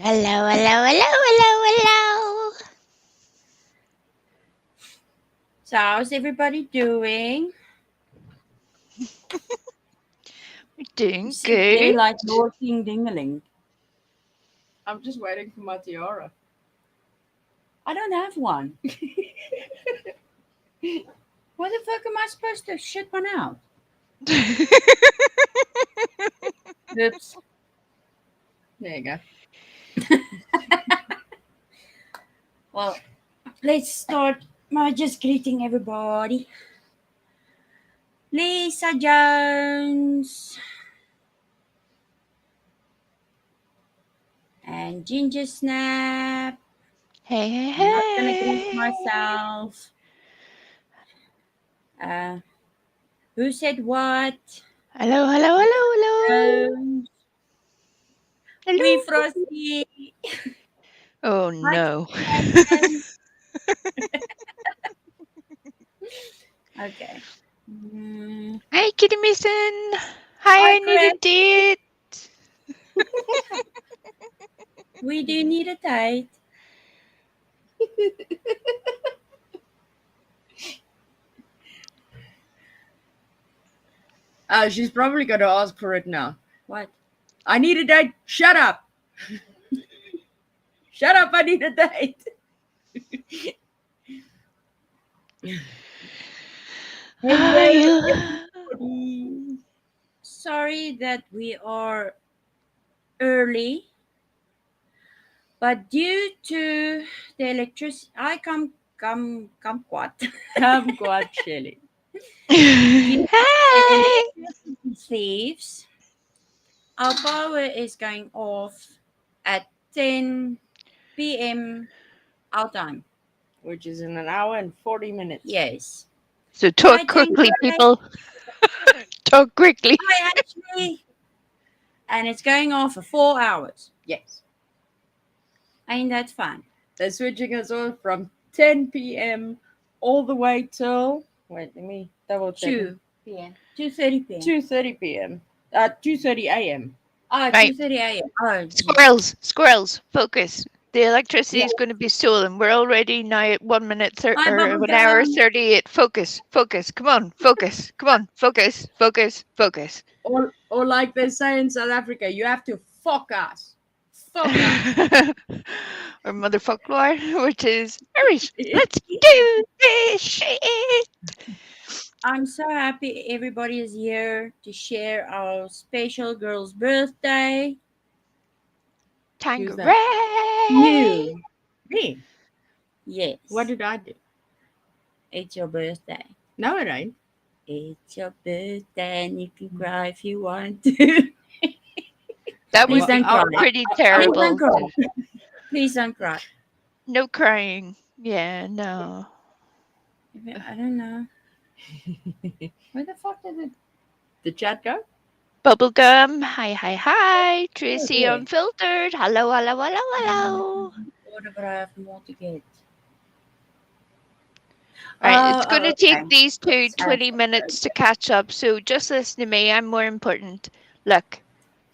Hello, hello, hello, hello, hello. So, how's everybody doing? We're You doing sit good. there like Lord King Dingaling. I'm just waiting for my tiara. I don't have one. Where the fuck am I supposed to shit one out? Oops. There you go. Well, let's start by just greeting everybody. Lisa Jones and Ginger Snap. Hey, hey, I'm not gonna greet hey. myself. Uh, who said what? Hello, hello, hello, hello. Jones. We Hello. Frosty. Oh Hi, no. Jason. Okay. Mm, Hi, Kitty Mason. Hi, hi, I need a Chris. date. We do need a date. She's probably going to ask for it now. What? I need a date. Shut up. Shut up. I need a date. Hi. Hello, everybody. Sorry that we are early, but due to the electricity, I come quat. Come quat, Shelly. Due to the Hi. electricity thieves, our power is going off at 10 p.m. our time. Which is in an hour and 40 minutes. Yes. So Hi, talk quickly, Ginger. people. Talk quickly. Hi, Ashley. And it's going off for 4 hours. Yes. Ain't that fun? They're switching us off from 10 p.m. all the way till, wait, let me double check. 2 p.m. 2:30 p.m. 2:30 p.m. 2:30 a.m. Oh, Right. 2:30 a.m. Oh, Squirrels, squirrels, focus. The electricity yeah. is going to be stolen. We're already now at 1 minute Hi, or 1 hour Bubblegum. 38. Focus, focus. Come on, focus. Come on, focus, focus, focus. Or like they say in South Africa, you have to fuck us. Fuck us. Or motherfucker, which is Irish. Let's do this shit. I'm so happy everybody is here to share our special girl's birthday. Who's that? Tangeray. You. Me? Yes. What did I do? It's your birthday. No, it ain't. It's your birthday and you can cry if you want to. That Please would don't be cry. pretty Please don't terrible. cry. Please don't cry. No crying. Yeah, no. I don't know. Where the fuck did the chat go? Bubblegum. Hi, hi, hi. Tracy Yeah. Unfiltered. Hello, hello, hello, hello. Order, but I have more to get. Right, it's going to take Okay. these two Let's have 20 it. minutes to catch up. So just listen to me. I'm more important. Look,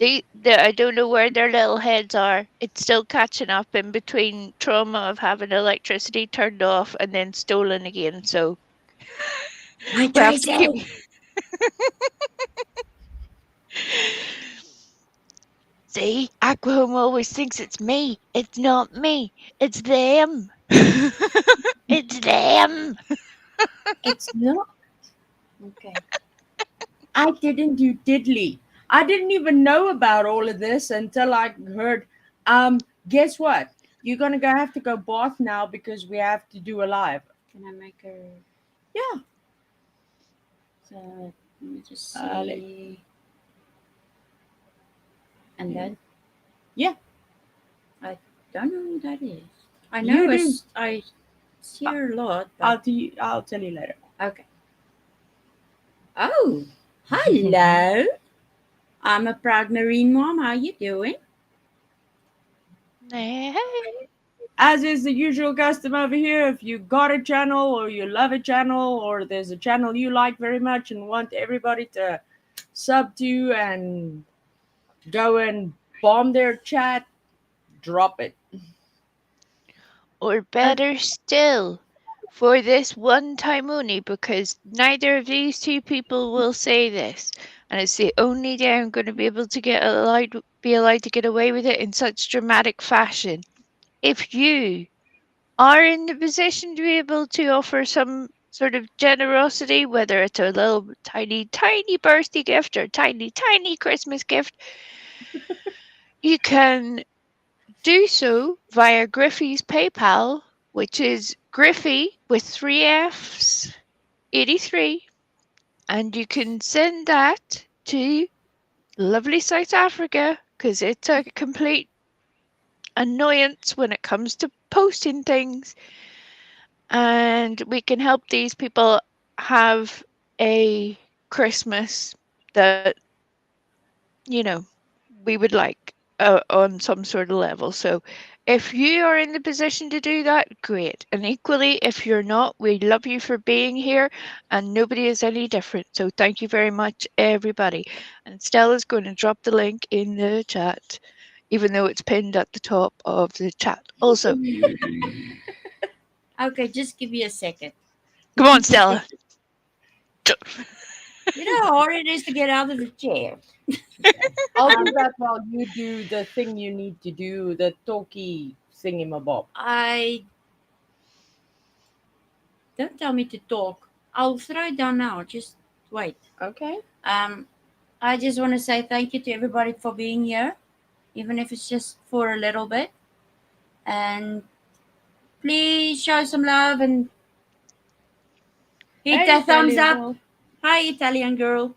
I don't know where their little heads are. It's still catching up in between trauma of having electricity turned off and then stolen again. So Hi, we have to keep. Tracy. See, Aquahome always thinks it's me. It's not me. It's them. It's them. It's not. Okay. I didn't do diddly. I didn't even know about all of this until I heard, guess what? You're gonna have to go bath now because we have to do a live. Can I make a Yeah. So let me just see. And then Yeah. I don't know who that is. I know You do. I see her a lot, but I'll tell you later. okay. Oh, hello. I'm a proud marine mom. How you doing? Hey, As is the usual custom over here, if you got a channel or you love a channel or there's a channel you like very much and want everybody to sub to and go and bomb their chat, Drop it. Or Uh, better still, for this one time only, because neither of these two people will say this, and it's the only day I'm going to be able to be allowed to get away with it in such dramatic fashion. If you are in the position to be able to offer some sort of generosity, whether it's a little tiny, tiny birthday gift or tiny, tiny Christmas gift, you can do so via Griffy's PayPal, which is Griffy with three F's 83, and you can send that to lovely South Africa because it's a complete annoyance when it comes to posting things, and we can help these people have a Christmas that, you know, we would like on some sort of level. So if you are in the position to do that, great. And equally, if you're not, we love you for being here and nobody is any different. So thank you very much, everybody. And Stella's going to drop the link in the chat, even though it's pinned at the top of the chat. Also, okay, just give me a second. come on, Stella. You know how hard it is to get out of the chair. I'll do that while you do the thing you need to do, the talkie thingamabob. I don't tell me to talk. I'll throw it down now. Just wait. Okay. Um, I just want to say thank you to everybody for being here, even if it's just for a little bit. And please show some love and hit that thumbs up. Hi, Italian girl.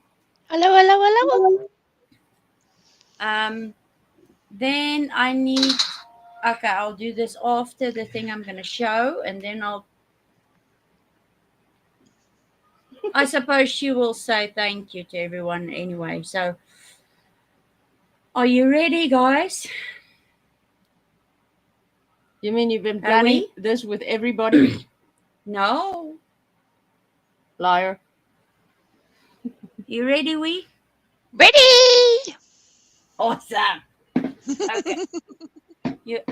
Hello, hello, hello. Um, then I need. Okay, I'll do this after the thing I'm gonna show, and then I'll. I suppose she will say thank you to everyone anyway. So, are you ready, guys? You mean you've been planning this with everybody? No. Liar. You ready, we? Ready? Awesome. Okay.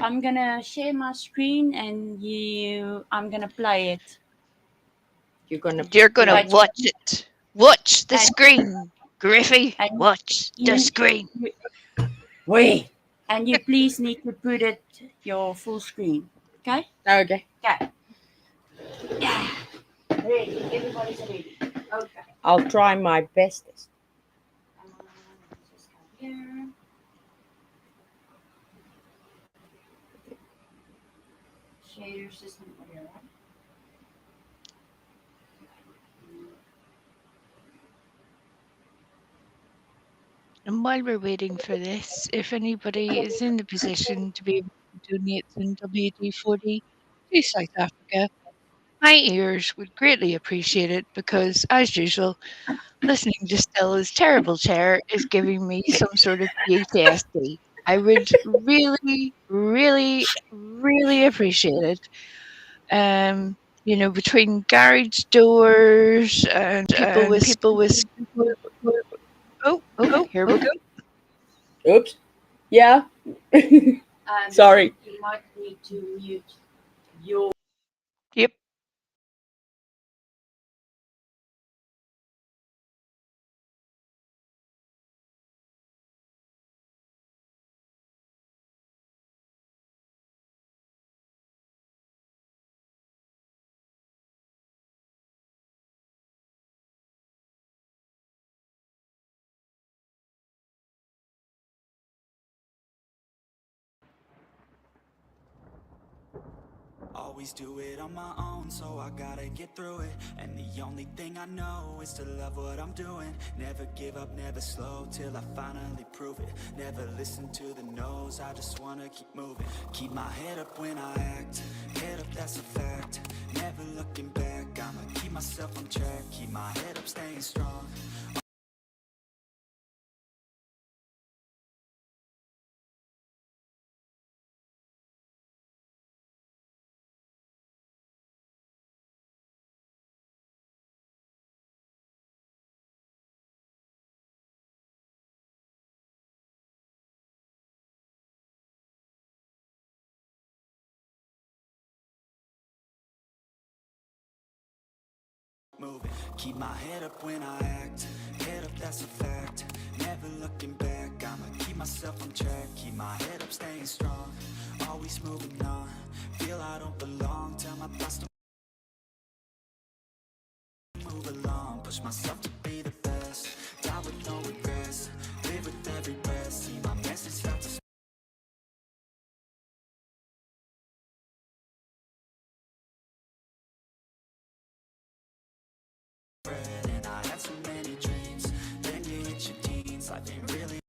I'm gonna share my screen and I'm gonna play it. You're gonna You're going to wait. watch it. Watch the And, screen, Griffy. and Watch the you, screen. wait. And you please need to put it your full screen. Okay? Okay. Okay. Yeah. Ready. Everybody's ready. Okay. I'll try my bestest. Just come here. Share your system over. And while we're waiting for this, if anybody is in the position to be able to donate some WD-40 to South Africa, my ears would greatly appreciate it because, as usual, listening to Stella's terrible chair is giving me some sort of PTSD. I would really, really, really appreciate it. Between garage doors and people with here we go. Oops. Yeah. Sorry. You might need to mute your Yep. Always do it on my own, so I gotta get through it. And the only thing I know is to love what I'm doing. Never give up, never slow, till I finally prove it. Never listen to the no's, I just wanna keep moving. Keep my head up when I act, head up, that's a fact. Never looking back, I'ma keep myself on track. Keep my head up, staying strong. moving. Keep my head up when I act, head up, that's a fact. Never looking back, I'ma keep myself on track. Keep my head up, staying strong, always moving on. Feel I don't belong, tell my thoughts to move along. Push myself to be the best, die with no regrets. Live with every breath, see my message start to spread. And I had so many dreams, then you hit your teens. Life ain't really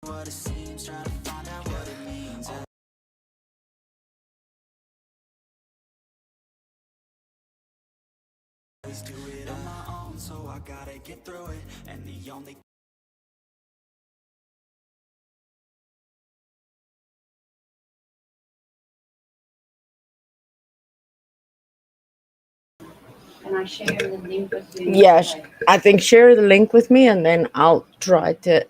what it seems, trying to find out what it means. Always do it on my own, so I gotta get through it. And the only Can I share the link with you? Yes, I think share the link with me, and then I'll try to.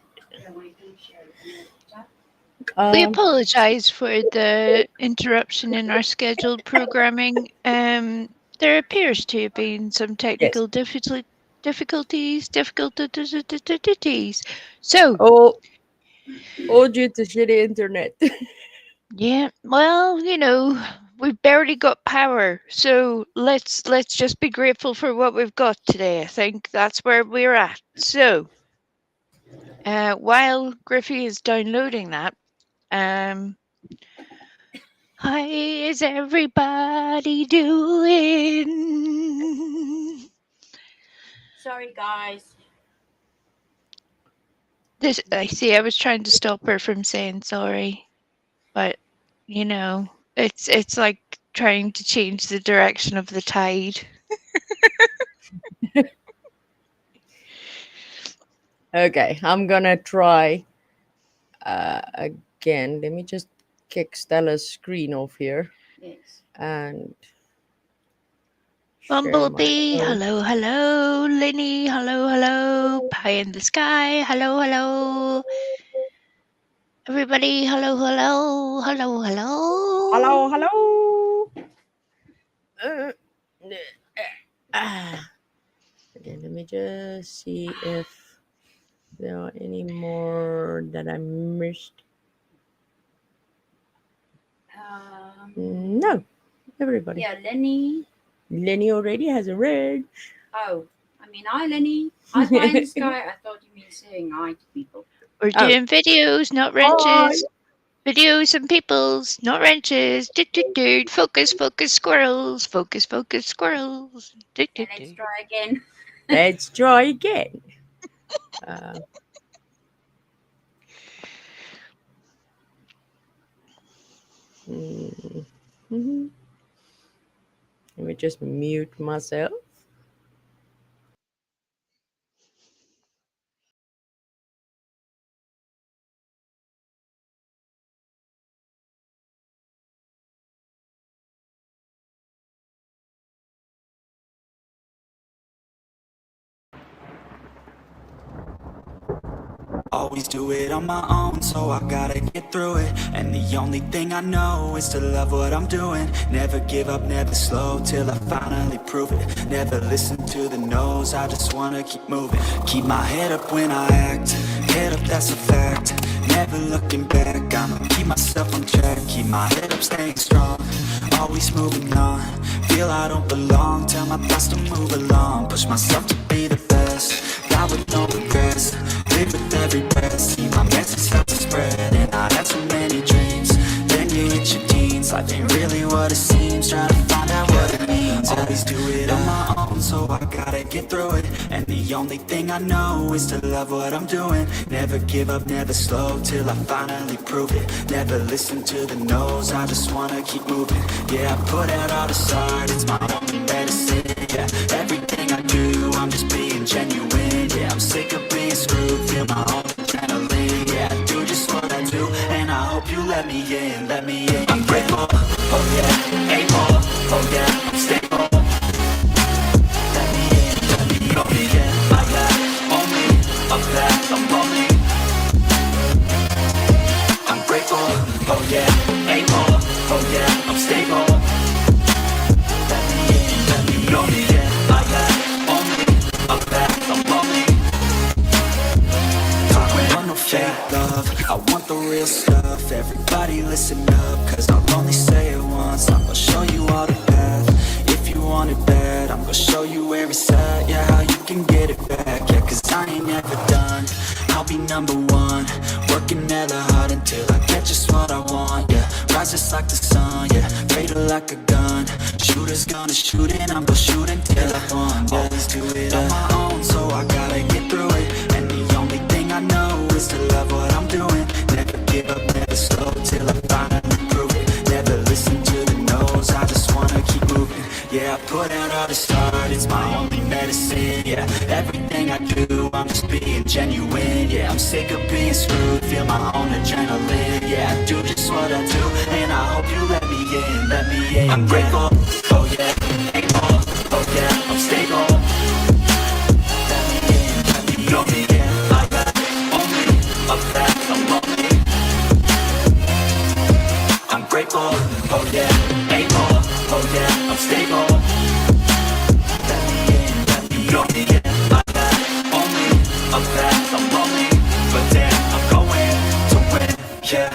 We Um, apologize for the interruption in our scheduled programming. There appears to have been some yes. technical difficulties. So, All due to shitty internet. yeah, well, we've barely got power, so let's just be grateful for what we've got today. I think that's where we're at. So, while Griffy is downloading that, how is everybody doing? Sorry, guys. I see. I was trying to stop her from saying sorry, but it's like trying to change the direction of the tide. Okay, I'm gonna try again. Let me just kick Stella's screen off here. Yes. And share my Bumblebee, own. hello, Linny, hello, pie in the sky, hello. Everybody, hello. Hello. Okay, let me just see if there are any more that I missed. No, everybody. Yeah, Lenny. Lenny already has a red. Oh, I mean, hi, Lenny. Hi, Pie in the Sky. I thought you meant saying hi to people. We're doing videos, not wrenches. Videos and peoples, not wrenches. Focus, squirrels. Focus, squirrels. Okay, let's try again. Let's try again. Mm-hmm. Let me just mute myself. always do it on my own, so I gotta get through it. And the only thing I know is to love what I'm doing. Never give up, never slow, till I finally prove it. Never listen to the no's, I just wanna keep moving. Keep my head up when I act, head up, that's a fact. Never looking back, I'ma keep myself on track. Keep my head up, staying strong, always moving on. Feel I don't belong, tell my thoughts to move along. Push myself to be the best, die with no regrets. Live with every breath, see my message start to spread. And I had so many dreams, then you hit your teens. Life ain't really what it seems, trying to find out what it means. Always do it on my own, so I gotta get through it. And the only thing I know is to love what I'm doing. Never give up, never slow, till I finally prove it. Never listen to the no's, I just wanna keep moving. Yeah, I put out all the stars, it's my only medicine. Yeah, everything I do, I'm just being genuine. Yeah, I'm sick of being screwed, feel my own adrenaline. Yeah, I do just what I do, and I hope you let me in, let me in. I'm grateful, oh yeah, able, oh yeah, I'm stable. Let me in, yeah, I got only of that, I'm lonely. I'm grateful, oh yeah, able, oh yeah, I'm stable. Let me in, real stuff. Everybody listen up, cause I'll only say it once. I'm gonna show you all the path. If you want it bad, I'm gonna show you where it's at. Yeah, how you can get it back. Yeah, cause I ain't never done. I'll be number one, working hella hard until I get just what I want. Yeah, rise just like the sun. Yeah, fatal like a gun. Shooters gonna shoot and I'm gonna shoot until I won. Yeah, always do it on my own, so I gotta get through it. And the only thing I know is to love what I'm doing. Never give up, never slow till I finally prove it. Never listen to the no's, I just wanna keep moving. Yeah, I put out all the start, it's my only medicine. Yeah, everything I do, I'm just being genuine. Yeah, I'm sick of being screwed, feel my own adrenaline. Yeah, I do just what I do, and I hope you let me in, let me in. I'm grateful, oh yeah, able, oh yeah, I'm stable. Let me in, let me know me, yeah, I got only a path, I'm lonely. I'm grateful, oh yeah, able, oh yeah, I'm stable. Let me in, let me know me, yeah, I got only a path, I'm lonely. But damn, I'm going to win, yeah.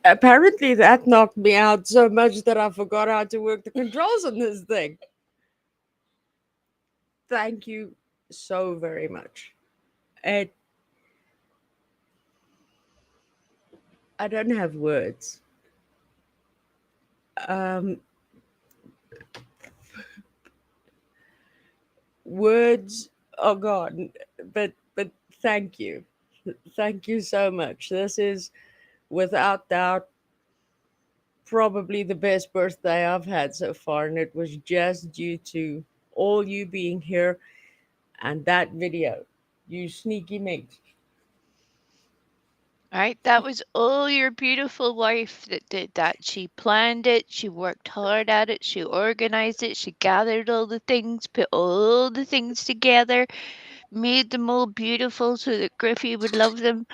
Apparently, that knocked me out so much that I forgot how to work the controls on this thing. Thank you so very much. And I don't have words. Um, words are gone. But thank you, thank you so much. This is without doubt probably the best birthday I've had so far, and it was just due to all you being here and that video. You sneaky mate. Right, that was all your beautiful wife that did that. She planned it, she worked hard at it, she organized it, she gathered all the things, put all the things together, made them all beautiful so that Griffy would love them.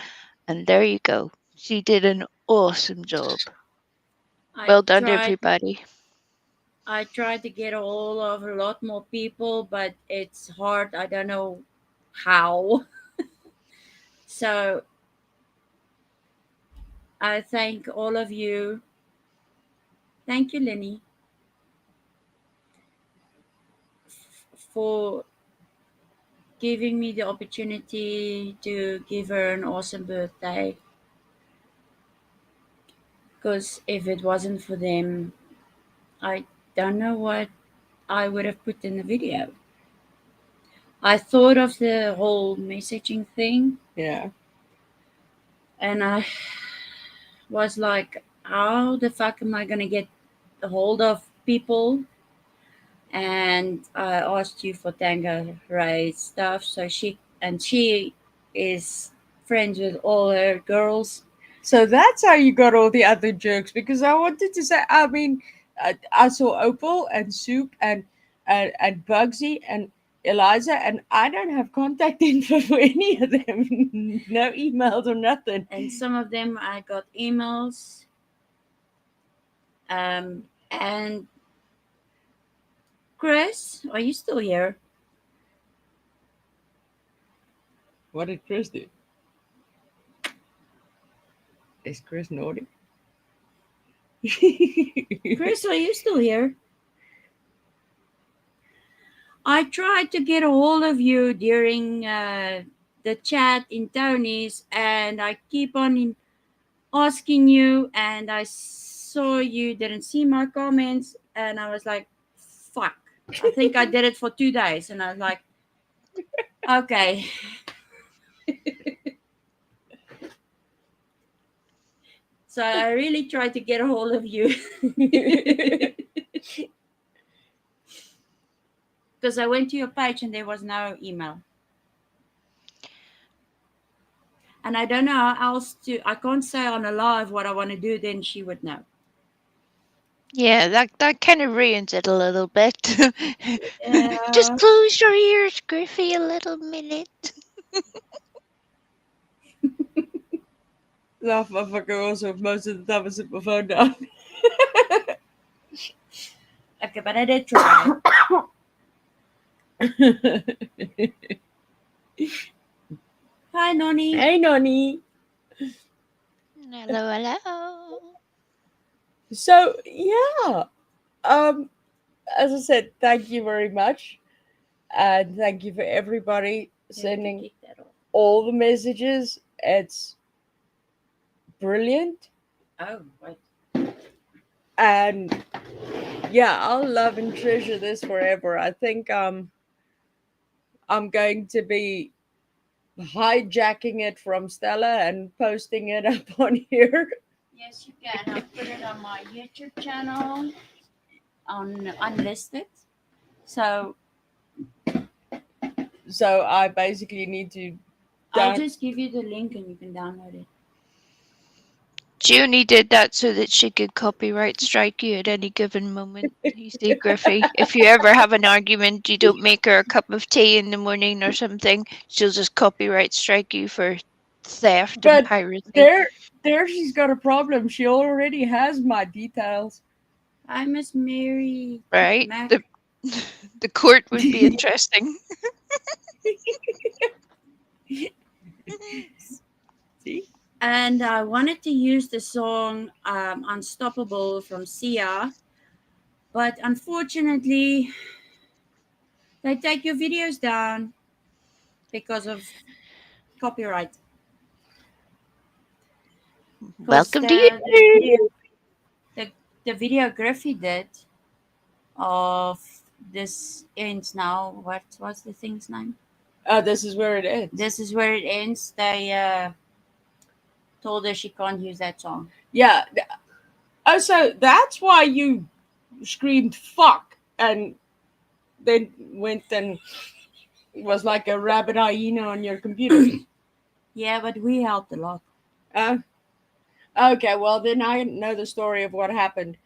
And there you go. She did an awesome job. I Well done, tried everybody. I tried to get a hold of a lot more people, but it's hard. I don't know how. So I thank all of you. Thank you, Lenny, for giving me the opportunity to give her an awesome birthday. Because if it wasn't for them, I don't know what I would have put in the video. I thought of the whole messaging thing, Yeah. and I was like, how the fuck am I going to get a hold of people? And I asked you for Tango Ray stuff. She is friends with all her girls. So that's how you got all the other jokes. Because I wanted to say, I mean, I saw Opal and Soup and Bugsy and Eliza, and I don't have contact info for any of them. No emails or nothing. And some of them I got emails. And Chris, are you still here? What did Chris do? Is Chris naughty? Chris, are you still here? I tried to get a hold of you during the chat in Tony's, and I keep on asking you, and I saw you didn't see my comments, and I was like, fuck. I think I did it for 2 days, and I was like, okay. So I really tried to get a hold of you because I went to your page and there was no email. And I don't know how else to. I can't say on a live what I want to do. Then she would know. Yeah, that kind of ruins it a little bit. Just Yeah. close your ears, Griffy, a little minute. Laugh my fucker also most of the time I sit my phone down. Okay, but I did try. Hi, Noni. Hey Noni. Hello, hello. So yeah. Um as I said, thank you very much. And thank you for everybody Yeah, we can sending kick that off. all the messages. It's brilliant. Oh, wait. And yeah, I'll love and treasure this forever. I think I'm going to be hijacking it from Stella and posting it up on here. Yes, you can. I'll put it on my YouTube channel on unlisted. So So I basically need to I'll down. just give you the link and you can download it. Junie did that so that she could copyright strike you at any given moment. You see, Griffy, if you ever have an argument, you don't make her a cup of tea in the morning or something, she'll just copyright strike you for theft and But piracy. there she's got a problem. She already has my details. Hi, Miss Mary Right? Mac. The court would be interesting. See? And I wanted to use the song Unstoppable from Sia, but unfortunately, they take your videos down because of copyright. Because Welcome to YouTube. the, the video Griffy did of this ends now. What was the thing's name? This is where it ends. This is where it ends. They told her she can't use that song. Yeah. Oh, so that's why you screamed fuck and then went and was like a rabid hyena on your computer. Yeah, but we helped a lot. Okay, well, then I know the story of what happened.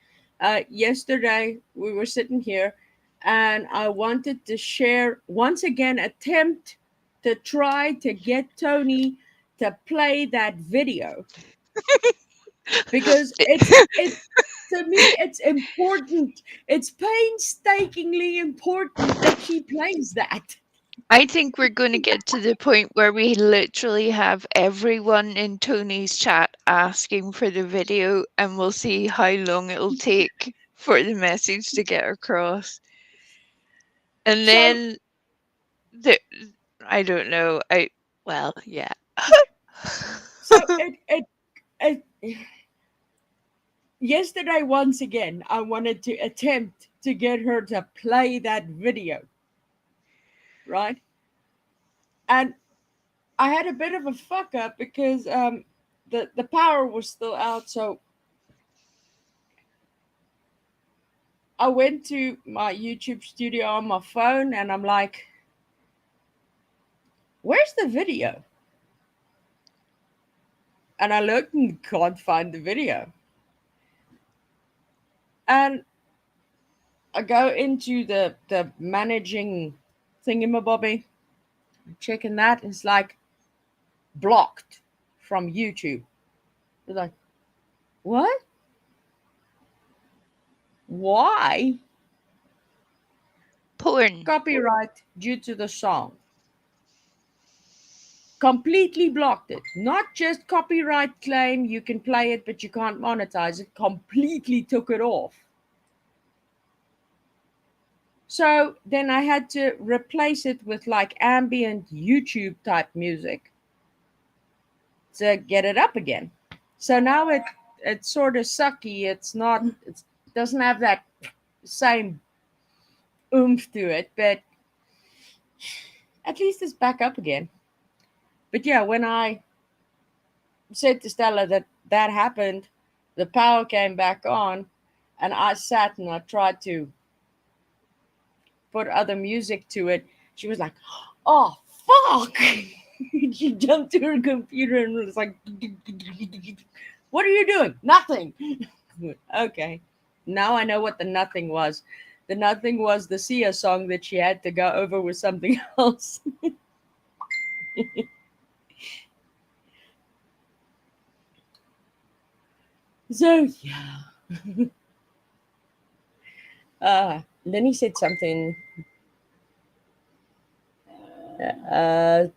Yesterday, we were sitting here and I wanted to share, once again, attempt to try to get Tony to play that video because it to me it's important. It's painstakingly important that she plays that. I think we're going to get to the point where we literally have everyone in Tony's chat asking for the video, and we'll see how long it'll take for the message to get across. And So then the I don't know. Well, yeah. so it yesterday once again I wanted to attempt to get her to play that video, right? And I had a bit of a fuck up because the power was still out, so I went to my YouTube studio on my phone and I'm like, where's the video? And I looked and can't find the video. And I go into the managing thingamabobby, checking that. It's like blocked from YouTube. It's like, what? Why? Porn. Copyright due to the song. Completely blocked it. Not just copyright claim, you can play it, but you can't monetize it. Completely took it off. So then I had to replace it with like ambient YouTube type music to get it up again. So now it's sort of sucky. It doesn't have that same oomph to it, but at least it's back up again. But yeah, when I said to Stella that happened, The power came back on, and I sat and I tried to put other music to it. She was like, "Oh fuck!" She jumped to her computer and was like, "What are you doing? Nothing." Okay, now I know what the nothing was. The nothing was the Sia song that she had to go over with something else. So yeah. Lenny said something.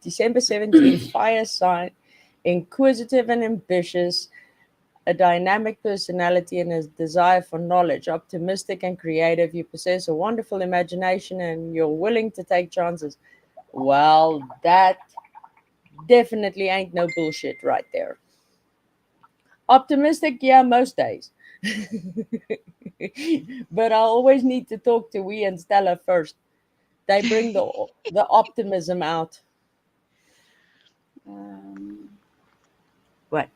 December 17th, fire sign, inquisitive and ambitious, a dynamic personality and a desire for knowledge, optimistic and creative. You possess a wonderful imagination and you're willing to take chances. Well, that definitely ain't no bullshit right there. Optimistic, yeah, most days. But I always need to talk to Wee and Stella first. They bring the optimism out. Um, What?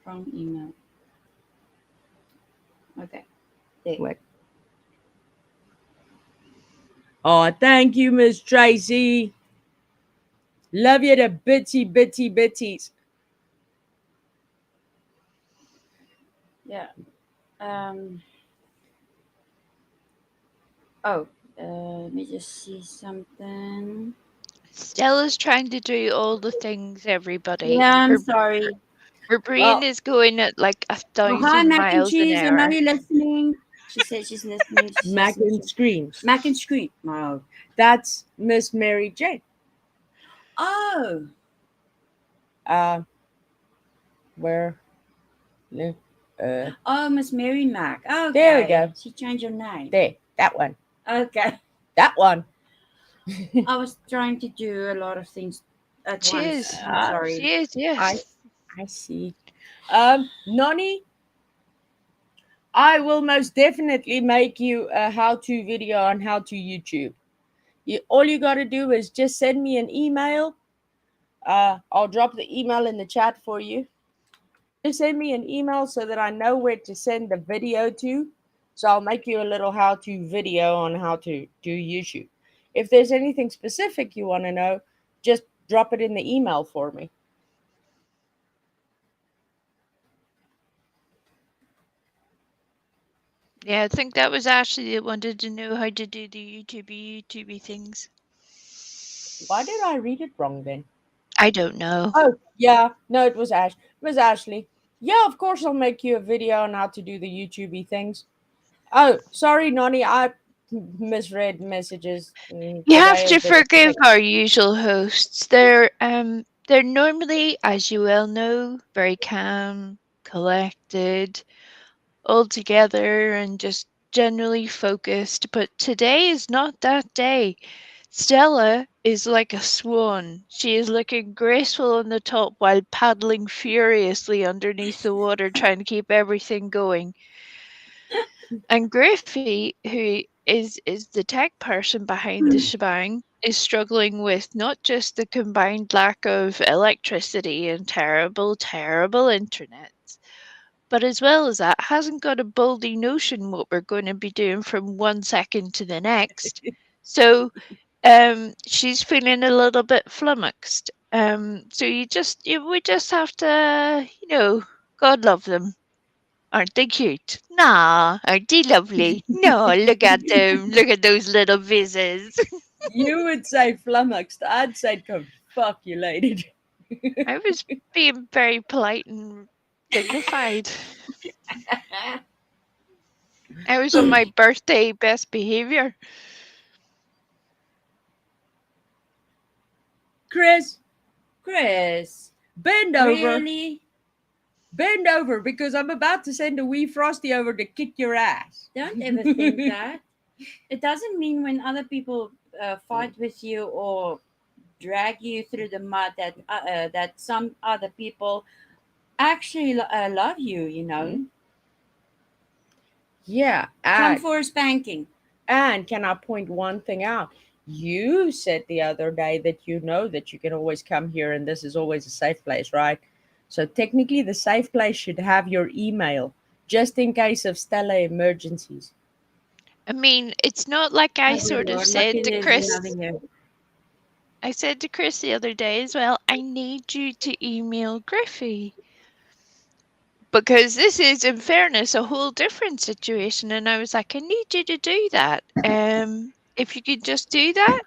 wrong email. Okay. There. What? Oh, thank you, Miss Tracy. Love you to bitties. Yeah. Um. Oh. Let me just see something. Stella's trying to do all the things, everybody. Yeah, I'm Her sorry. her brain Well, is going at like a Oh, hi, thousand mac and miles an cheese. I know hour. you're listening. She said she's listening. She Mac listens and to Screams. mac and scream. Oh. That's Miss Mary Jane. Oh. Uh, where? No, Oh, Miss Mary Mac. Okay. there we go. She changed her name. There, that one. Okay. That one. I was trying to do a lot of things at She once. is. I'm sorry. She is, I yes. I see. Noni, I will most definitely make you a how-to video on how to YouTube. All you got to do is just send me an email. I'll drop the email in the chat for you. Just send me an email so that I know where to send the video to. So I'll make you a little how-to video on how to do YouTube. If there's anything specific you want to know, just drop it in the email for me. Yeah, I think that was Ashley that wanted to know how to do the YouTubey things. Why did I read it wrong then? I don't know. Oh, yeah. No, it was Ash. It was Ashley. Yeah, of course I'll make you a video on how to do the YouTubey things. Oh, sorry, Noni. I misread messages. You have Today is a to bit forgive hectic. our usual hosts. They're normally, as you well know, very calm, collected, all together and just generally focused, but today is not that day. Stella is like a swan. She is looking graceful on the top while paddling furiously underneath the water, trying to keep everything going. And Griffy, who is the tech person behind the shebang, is struggling with not just the combined lack of electricity and terrible internet, but as well as that, hasn't got a baldy notion what we're going to be doing from 1 second to the next. So she's feeling a little bit flummoxed. So we just have to, God love them. Aren't they cute? Nah, aren't they lovely? No, look at them. Look at those little vizzes. You would say flummoxed. I'd say confoculated. I was being very polite and dignified. I was on my birthday best behavior. Chris, Chris. bend over. Really? Bend over because I'm about to send a wee Frosty over to kick your ass. Don't ever think that. It doesn't mean when other people fight with you or drag you through the mud that some other people actually love you. You know, Yeah, come for a spanking. and can I point one thing out? you said the other day that you know that you can always come here and this is always a safe place, right? So technically, the safe place should have your email just in case of stellar emergencies. I mean, it's not like I Oh dear sort of Lord, said lucky to there's another Chris. year. I said to Chris the other day as well, I need you to email Griffy. Because this is, in fairness, a whole different situation. And I was like, I need you to do that. If you could just do that.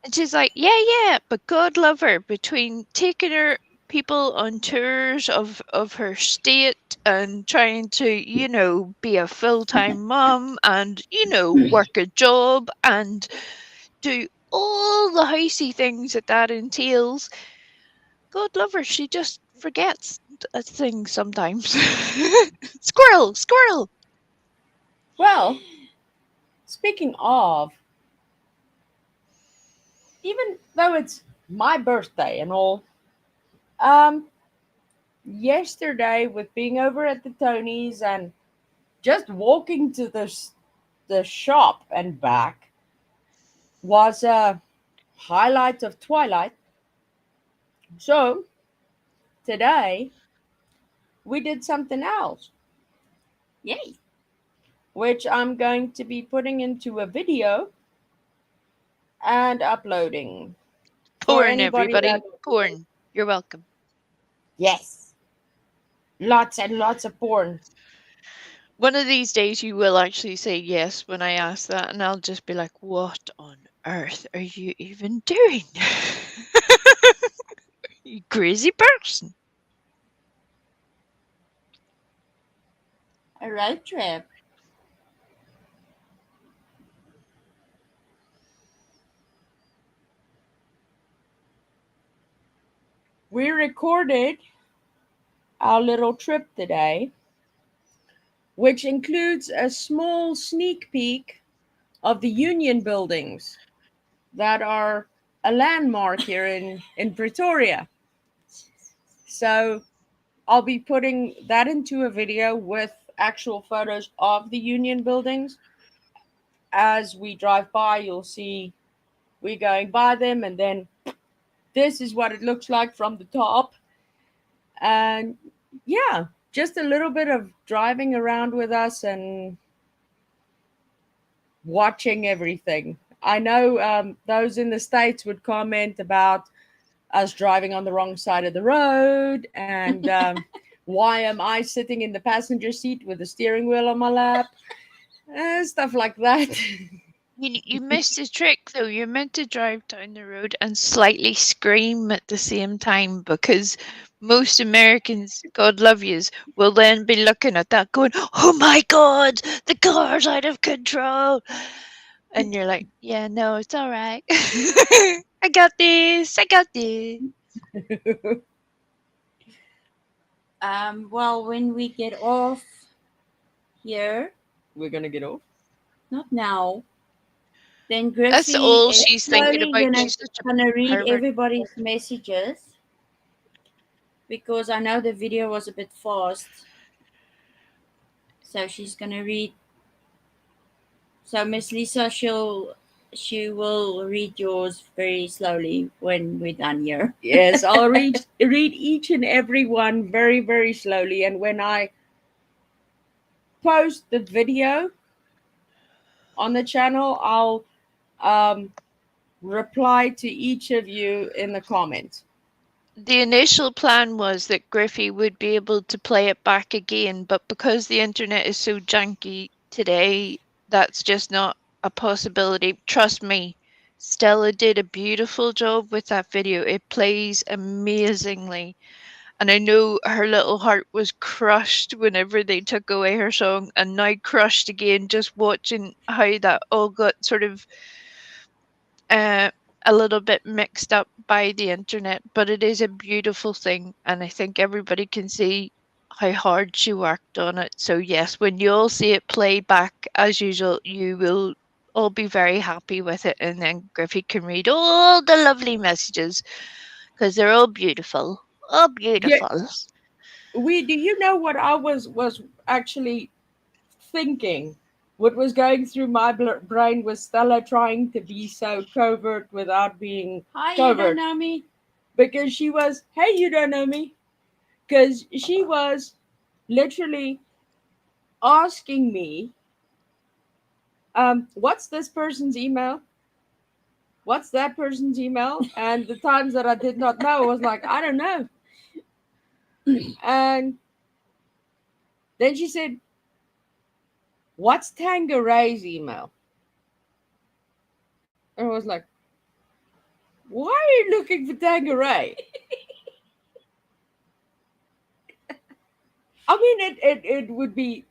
And she's like, yeah, yeah, but God love her. Between taking her people on tours of her state and trying to, be a full-time mom and, work a job and do all the housey things that entails, God love her, she just forgets things sometimes. Squirrel, squirrel. Well, speaking of, even though it's my birthday and all, um, yesterday with being over at the Tonys and just walking to the shop and back was a highlight of Twilight. So today we did something else, Yay. which I'm going to be putting into a video and uploading for Porn, anybody that. everybody. Porn. You're welcome. Yes, lots and lots of porn. One of these days you will actually say yes when I ask that, and I'll just be like, what on earth are you even doing? You crazy person. A road trip. We recorded our little trip today, which includes a small sneak peek of the Union buildings that are a landmark here in Pretoria. So I'll be putting that into a video with actual photos of the Union buildings. As we drive by, you'll see we going by them, and then this is what it looks like from the top. And yeah, just a little bit of driving around with us and watching everything. I know those in the States would comment about us driving on the wrong side of the road and why am I sitting in the passenger seat with the steering wheel on my lap, stuff like that. You missed the trick though. You're meant to drive down the road and slightly scream at the same time because most Americans, God love yous, will then be looking at that going, oh my God, the car's out of control. And you're like, yeah, no, it's all right. I got this. I got this. Well, when we get off here, We're gonna get off. not now, then That's Griffy all is she's thinking slowly about. gonna She's such a gonna read pervert. everybody's messages because I know the video was a bit fast. So she's gonna read. So Miss Lisa, she will read yours very slowly when we're done here. Yes, I'll read each and every one very very slowly, and when I post the video on the channel, I'll um, reply to each of you in the comments. The initial plan was that Griffy would be able to play it back again, but because the internet is so janky today, that's just not a possibility. Trust me, Stella did a beautiful job with that video. It plays amazingly. And I know her little heart was crushed whenever they took away her song, and now crushed again just watching how that all got sort of uh, a little bit mixed up by the internet, but it is a beautiful thing, and I think everybody can see how hard she worked on it. So yes, when you all see it play back as usual, you will all be very happy with it, and then Griffy can read all the lovely messages because they're all beautiful, all Yeah, beautiful. we do you know what I was actually thinking what was going through my brain was Stella trying to be so covert without being Hi, you don't covert, know me. because she was, hey, you don't know me, because she was literally asking me, what's this person's email? What's that person's email? And the times that I did not know, I was like, I don't know. And then she said, what's Tangeray's email? And I was like, why are you looking for Tangeray? I mean, it would be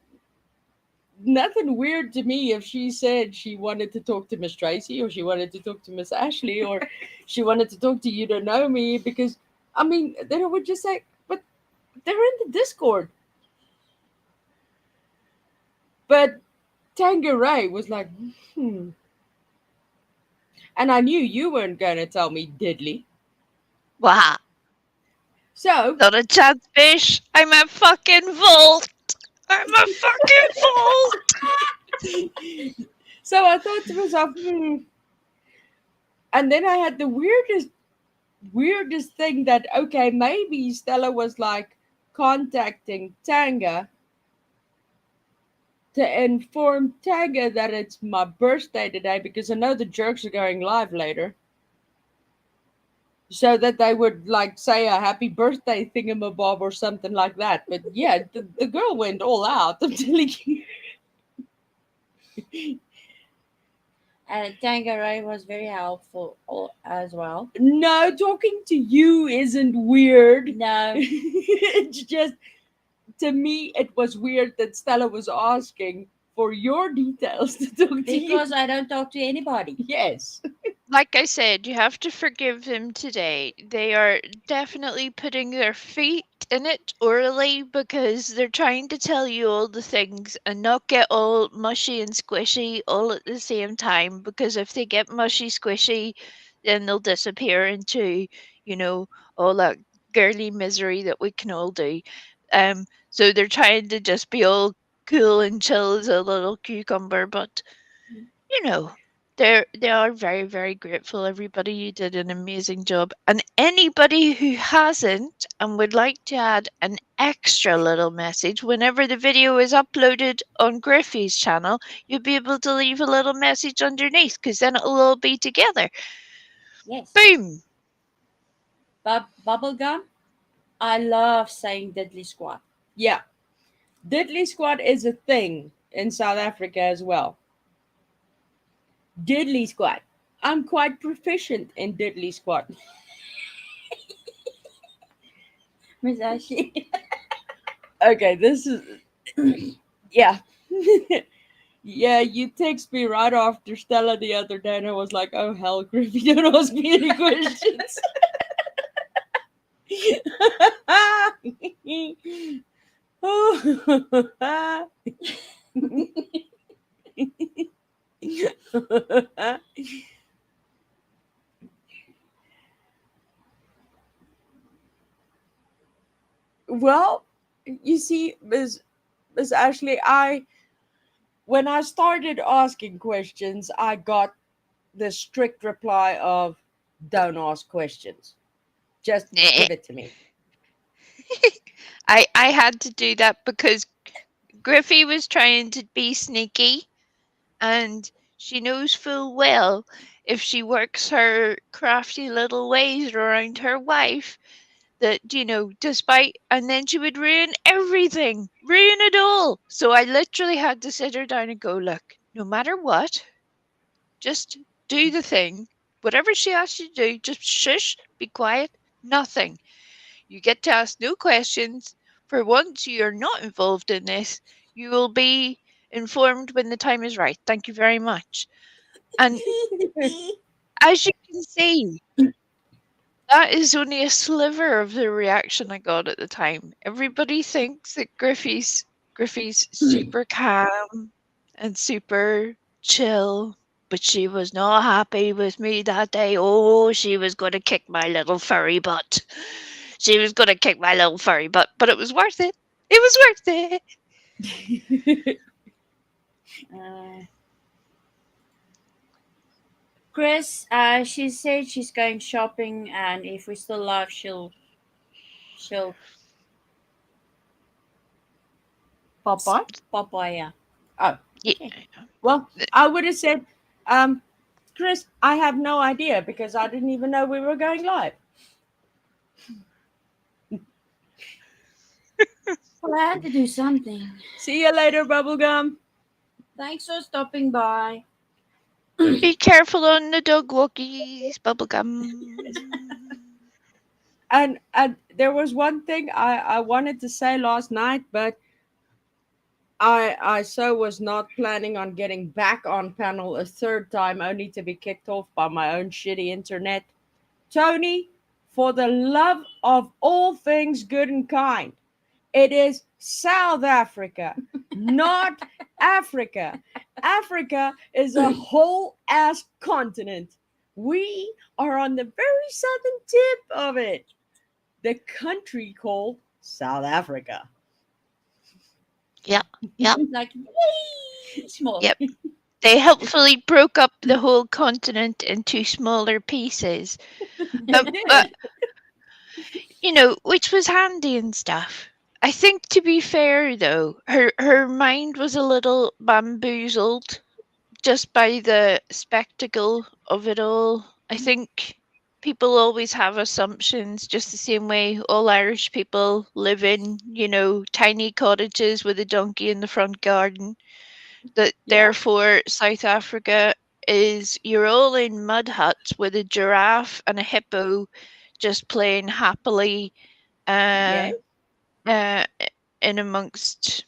nothing weird to me if she said she wanted to talk to Miss Tracy, or she wanted to talk to Miss Ashley, or she wanted to talk to You Don't Know Me, because, I mean, then I would just say, but they're in the Discord. But Tangeray was like, hmm. And I knew you weren't going to tell me diddly. Wow. So, Not a chance, fish. I'm a fucking vault. I'm a fucking vault. so I thought to myself, hmm. And then I had the weirdest thing that, okay, maybe Stella was like contacting Tanga to inform Tanga that it's my birthday today, because I know the jerks are going live later. So that they would like say a happy birthday thingamabob or something like that. But yeah, the girl went all out. I'm telling you. And Tangeray was very helpful as well. No, talking to you isn't weird. No, It's just, to me, it was weird that Stella was asking for your details to talk to you. because I don't talk to anybody. Yes. Like I said, you have to forgive them today. They are definitely putting their feet in it orally because they're trying to tell you all the things and not get all mushy and squishy all at the same time. Because if they get mushy squishy, then they'll disappear into, you know, all that girly misery that we can all do. So they're trying to just be all cool and chill as a little cucumber, but you know, they are very, very grateful. Everybody, you did an amazing job. And anybody who hasn't and would like to add an extra little message, whenever the video is uploaded on Griffy's channel, you'll be able to leave a little message underneath because then it'll all be together. Yes. Boom! Bubblegum. I love saying diddly squat. Yeah. Diddly squat is a thing in South Africa as well. Diddly squat. I'm quite proficient in diddly squat. Miss Ashley. Okay, this is yeah. Yeah, you text me right after Stella the other day, and I was like, oh hell, Griffy, don't ask me any questions. Well, you see, Miss Ashley, I when I started asking questions, I got the strict reply of don't ask questions. Just give it to me. I had to do that because Griffy was trying to be sneaky and she knows full well if she works her crafty little ways around her wife that, despite, and then she would ruin everything, ruin it all. So I literally had to sit her down and go, look, no matter what, just do the thing. Whatever she asks you to do, just shush, be quiet, nothing. You get to ask no questions. For once you're not involved in this, you will be informed when the time is right. Thank you very much. And as you can see, that is only a sliver of the reaction I got at the time. Everybody thinks that Griffy's super calm and super chill, but she was not happy with me that day. Oh, she was going to kick my little furry butt. She was going to kick my little furry butt, but it was worth it. It was worth it. Uh, Chris, she said she's going shopping, and if we still live, she'll Popeye? pop by. Yeah. Oh, Yeah. okay. Well, I would have said, Chris, I have no idea because I didn't even know we were going live. Well, I had to do something. See you later, Bubblegum. Thanks for stopping by. Be careful on the dog walkies, bubblegum. And there was one thing I wanted to say last night, but I so was not planning on getting back on panel a third time, only to be kicked off by my own shitty internet. Tony, for the love of all things good and kind, it is South Africa, not Africa. Africa is a whole ass continent. We are on the very southern tip of it. The country called South Africa. Yeah, yeah, Like, yay! Small. yep. They helpfully broke up the whole continent into smaller pieces. They But did. which was handy and stuff. I think, to be fair, though, her mind was a little bamboozled just by the spectacle of it all. I think people always have assumptions, just the same way all Irish people live in, tiny cottages with a donkey in the front garden. That Yeah. therefore South Africa is you're all in mud huts with a giraffe and a hippo just playing happily uh, Yes. uh, in amongst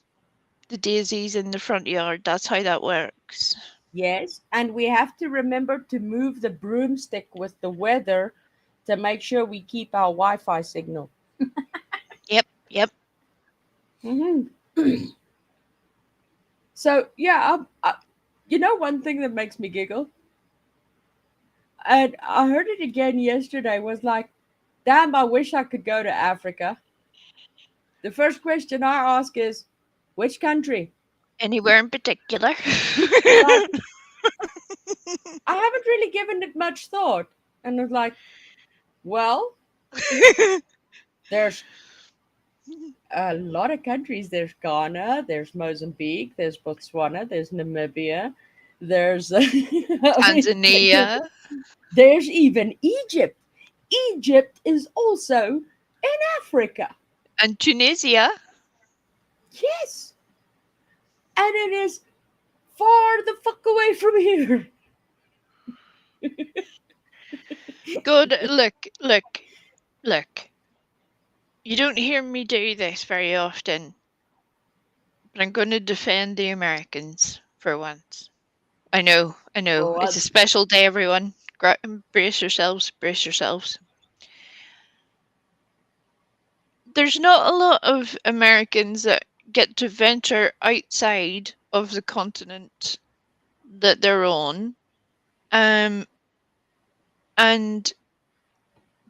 the daisies in the front yard. That's how that works. Yes. And we have to remember to move the broomstick with the weather to make sure we keep our Wi Fi signal. Yep, yep. Hmm. So, yeah, one thing that makes me giggle, and I heard it again yesterday, was like, damn, I wish I could go to Africa. The first question I ask is, which country? Anywhere in particular? Like, I haven't really given it much thought. And it's like, well, there's a lot of countries. There's Ghana, there's Mozambique, there's Botswana, there's Namibia, there's I mean, Tanzania there's even Egypt. Egypt is also in Africa. and Tunisia. Yes, and it is far the fuck away from here. Good. Look. You don't hear me do this very often, but I'm going to defend the Americans for once. I know. For It's a once. special day, everyone. Brace yourselves, brace yourselves. There's not a lot of Americans that get to venture outside of the continent that they're on. And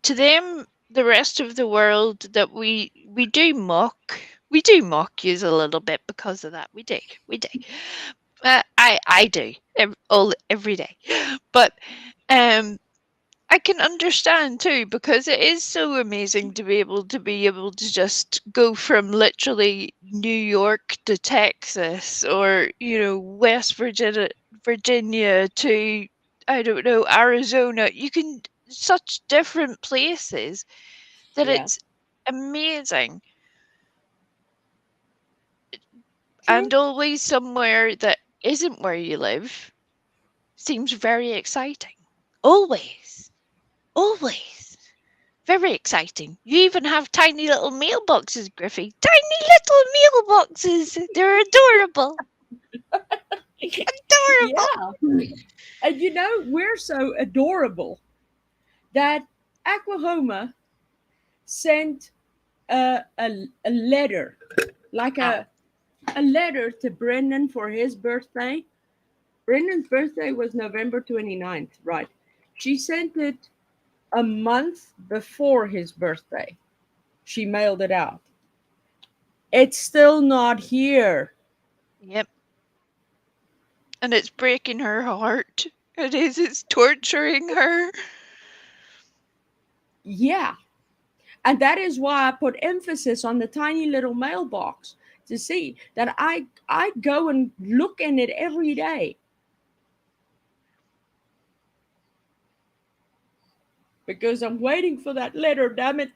to them, the rest of the world that we do mock, yous a little bit because of that. We do. I do every day, but I can understand too, because it is so amazing to be able to just go from literally New York to Texas, or West Virginia to, I don't know, Arizona. You can, such different places, that Yeah, it's amazing, true. and always somewhere that isn't where you live seems very exciting. Always. Very exciting. You even have tiny little mailboxes, Griffy. Tiny little mailboxes. They're adorable. Adorable. Yeah, and we're so adorable that Oklahoma sent a letter, like Ow. a letter to Brendan for his birthday. Brendan's birthday was November 29th, right? She sent it a month before his birthday. She mailed it out. It's still not here. Yep. and it's breaking her heart. It is. It's torturing her. Yeah. And that is why I put emphasis on the tiny little mailbox to see that I go and look in it every day because I'm waiting for that letter, damn it.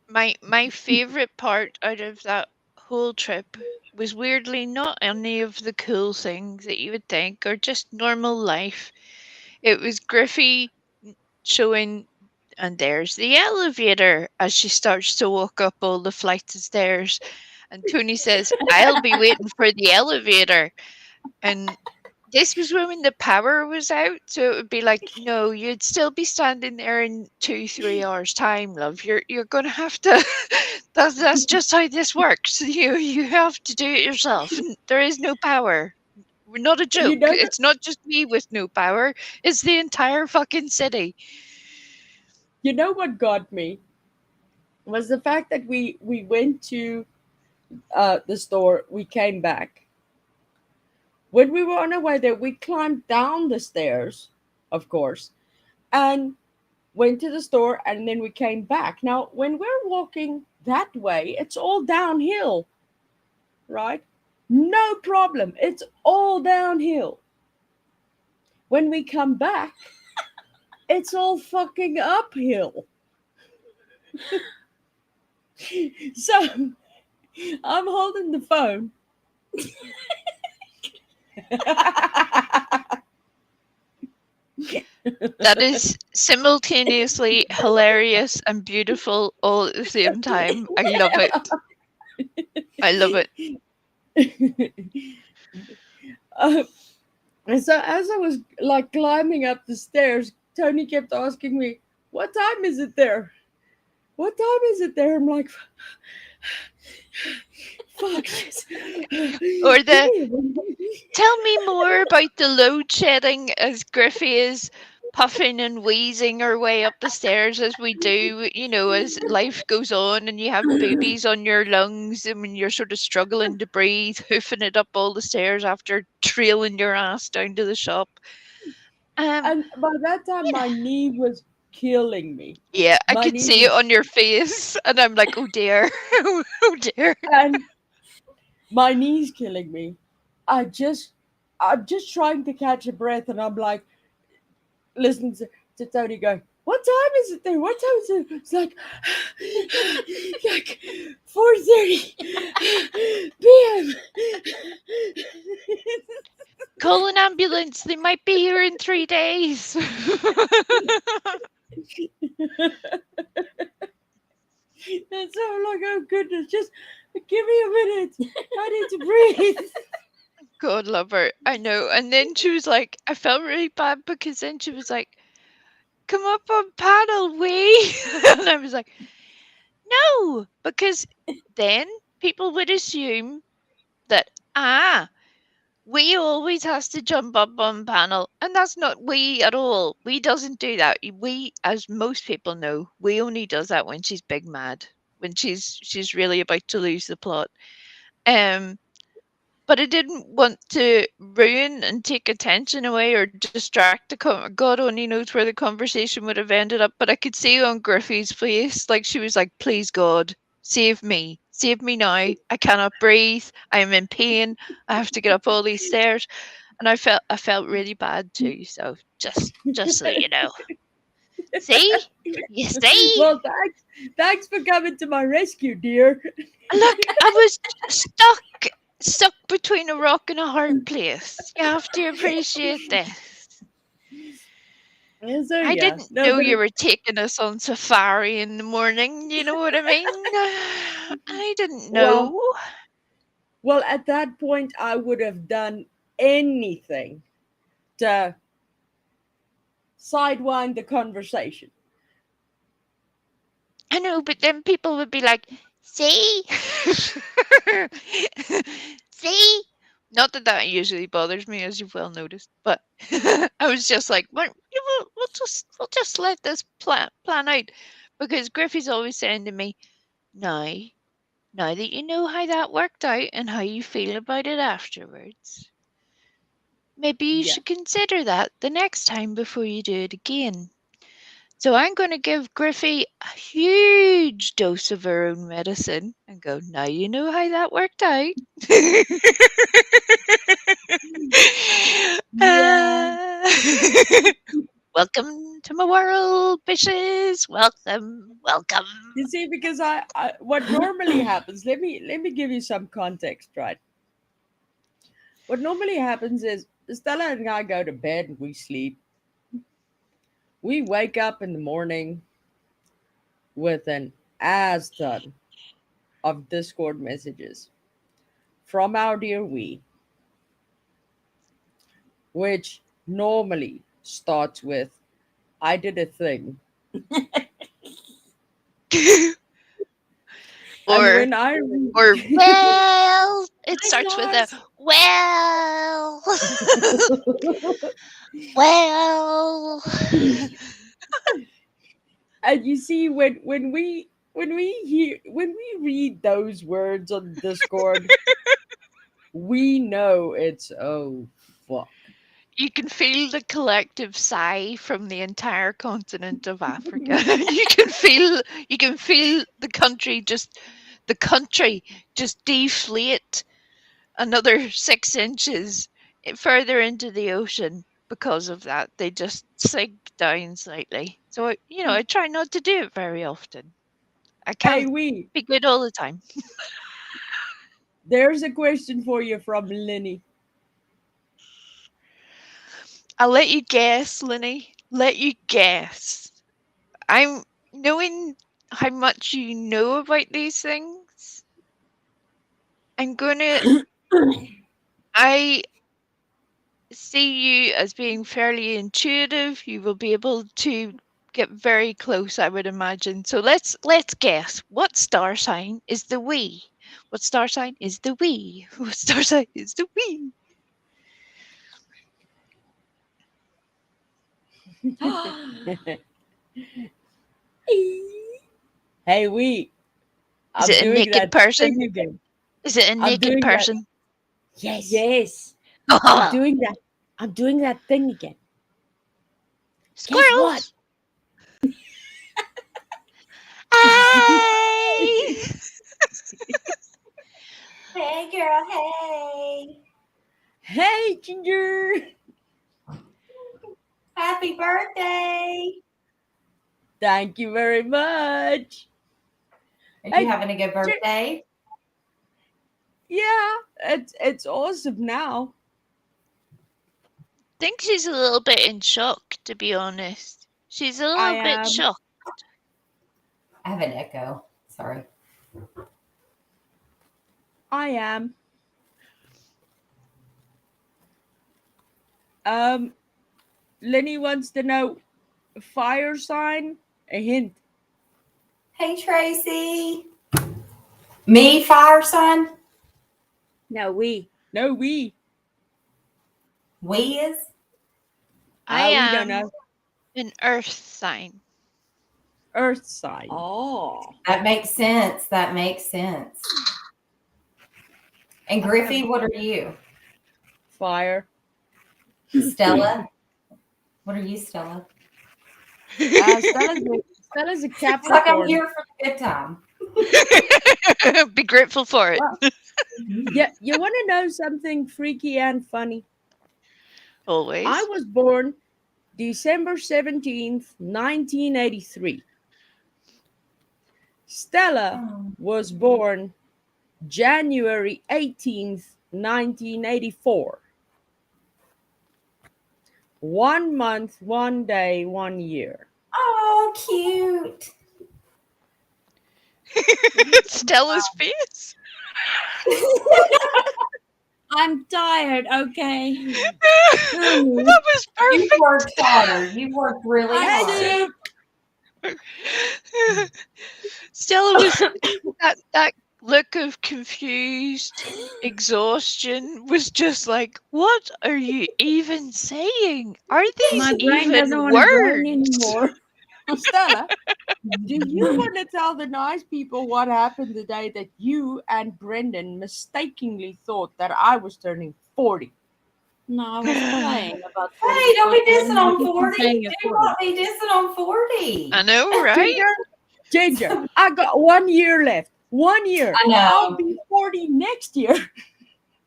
My favorite part out of that whole trip was weirdly not any of the cool things that you would think or just normal life. It was Griffy showing, and there's the elevator as she starts to walk up all the flights of stairs. And Tony says, I'll be waiting for the elevator. And this was when the power was out, so it would be like, no, you'd still be standing there in 2, 3 hours time, love. You're gonna have to. That's just how this works. You have to do it yourself. There is no power. We're not a You joke. know It's not just me with no power. It's the entire fucking city. you know what got me was the fact that we went to the store, we came back. When we were on our way there, we climbed down the stairs, of course, and went to the store, and then we came back. Now, when we're walking that way, it's all downhill, right? No problem. It's all downhill. When we come back, it's all fucking uphill. So I'm holding the phone. That is simultaneously hilarious and beautiful all at the same time. I love it. I love it. uh, and so as I was like climbing up the stairs, Tony kept asking me, "What time is it there? What time is it there?" I'm like, "Fuck this." Or Give the me a minute. tell me more about the load shedding as Griffy is puffing and wheezing her way up the stairs as we do, as life goes on and you have babies on your lungs and when you're sort of struggling to breathe, hoofing it up all the stairs after trailing your ass down to the shop. Um, And by that time, you know, my knee was killing me. yeah, I My could knee see it was, on your face and I'm like, oh dear, oh dear. and my knee's killing me. I just, I'm just trying to catch a breath, and I'm like, listening to Tony going, "What time is it there? What time is it?" It's like, like 4:30 p.m. Call an ambulance, they might be here in 3 days. And so I'm like, "Oh goodness, just give me a minute. I need to breathe." God love her. I know. And then she was like, I felt really bad because then she was like, come up on panel, we. And I was like, no, because then people would assume that, we always has to jump up on panel. And that's not we at all. We doesn't do that. We, as most people know, we only does that when she's big mad, when she's really about to lose the plot. Um, but I didn't want to ruin and take attention away or distract the God only knows where the conversation would have ended up. But I could see on Griffey's face, like she was like, "Please God, save me now! I cannot breathe. I am in pain. I have to get up all these stairs." And I felt really bad too. So just so you know, see, you see. Well, thanks for coming to my rescue, dear. Look, I was stuck between a rock and a hard place. You have to appreciate this. And so I yeah, didn't no, know but you were taking us on safari in the morning. You know what I mean? I didn't well, know. well, at that point, I would have done anything to sidewind the conversation. I know, but then people would be like, "See, see." Not that that usually bothers me, as you've well noticed, but I was just like, we'll just let this plan out, because Griffey's always saying to me, "Now, now that you know how that worked out and how you feel about it afterwards, maybe you Yeah. should consider that the next time before you do it again. So I'm going to give Griffy a huge dose of her own medicine and go, now you know how that worked out. Yeah. Welcome to my world, fishes. Welcome, welcome. You see, because I what normally happens, let me give you some context, right? What normally happens is Stella and I go to bed and we sleep. We wake up in the morning with an ass ton of Discord messages from our dear we, which normally starts with, I did a thing. And or when I or read well, it Nice starts with a noise. well. Well. and you see when we read those words on Discord, we know it's oh fuck. You can feel the collective sigh from the entire continent of Africa. You can feel the country just deflate another 6 inches further into the ocean because of that. They just sink down slightly. So I try not to do it very often. I Hey, can't we, be good all the time. there's a question for you from Lenny. I'll let you guess, Linny. Let you guess. I'm knowing how much you know about these things. I'm gonna. I see you as being fairly intuitive. You will be able to get very close, I would imagine. So let's guess. What star sign is the we? What star sign is the we? What star sign is the we? Hey, we, Is I'm it a doing naked that person? thing again. Is it a I'm naked doing that. person? Yes, Yes. I'm doing that. I'm doing that thing again. Guess what? Squirrels! Hey! Hey, girl. Hey. Hey, Ginger. Happy birthday. Thank you very much. Are Hey, you having a good birthday? Yeah, it's awesome now. Think she's a little bit in shock, to be honest. She's a I little bit am. shocked. I have an echo. Sorry. I am. Lenny wants to know fire sign. A hint. Hey, Tracy. Me, fire sign? No, we. No, we. We is? I We don't am know. an earth sign. Earth sign. Oh. That makes sense. That makes sense. And Griffy, what are you? Fire. Stella? What are you, Stella? Stella's a It's like I'm Capricorn. here for the good time. Be grateful for it. Well, yeah, you want to know something freaky and funny? Always. I was born December 17th, 1983. Stella Oh. was born January 18th, 1984. 1 month, 1 day, 1 year. Oh, cute. Stella's face. I'm tired, okay? That was You perfect. worked hard. You worked really Hey, hard. Sue. Stella was that look of confused exhaustion was just like, what are you even saying? Are these My brain even doesn't want to burn words? anymore. Stella, do you want to tell the nice people what happened the day that you and Brendan mistakenly thought that I was turning 40? No, I was playing about 40. Hey, don't be and dissing you on keep 40. saying Do a 40. not be dissing on 40. I know, right? Ginger, I got 1 year left. 1 year. I know. I'll be 40 next year.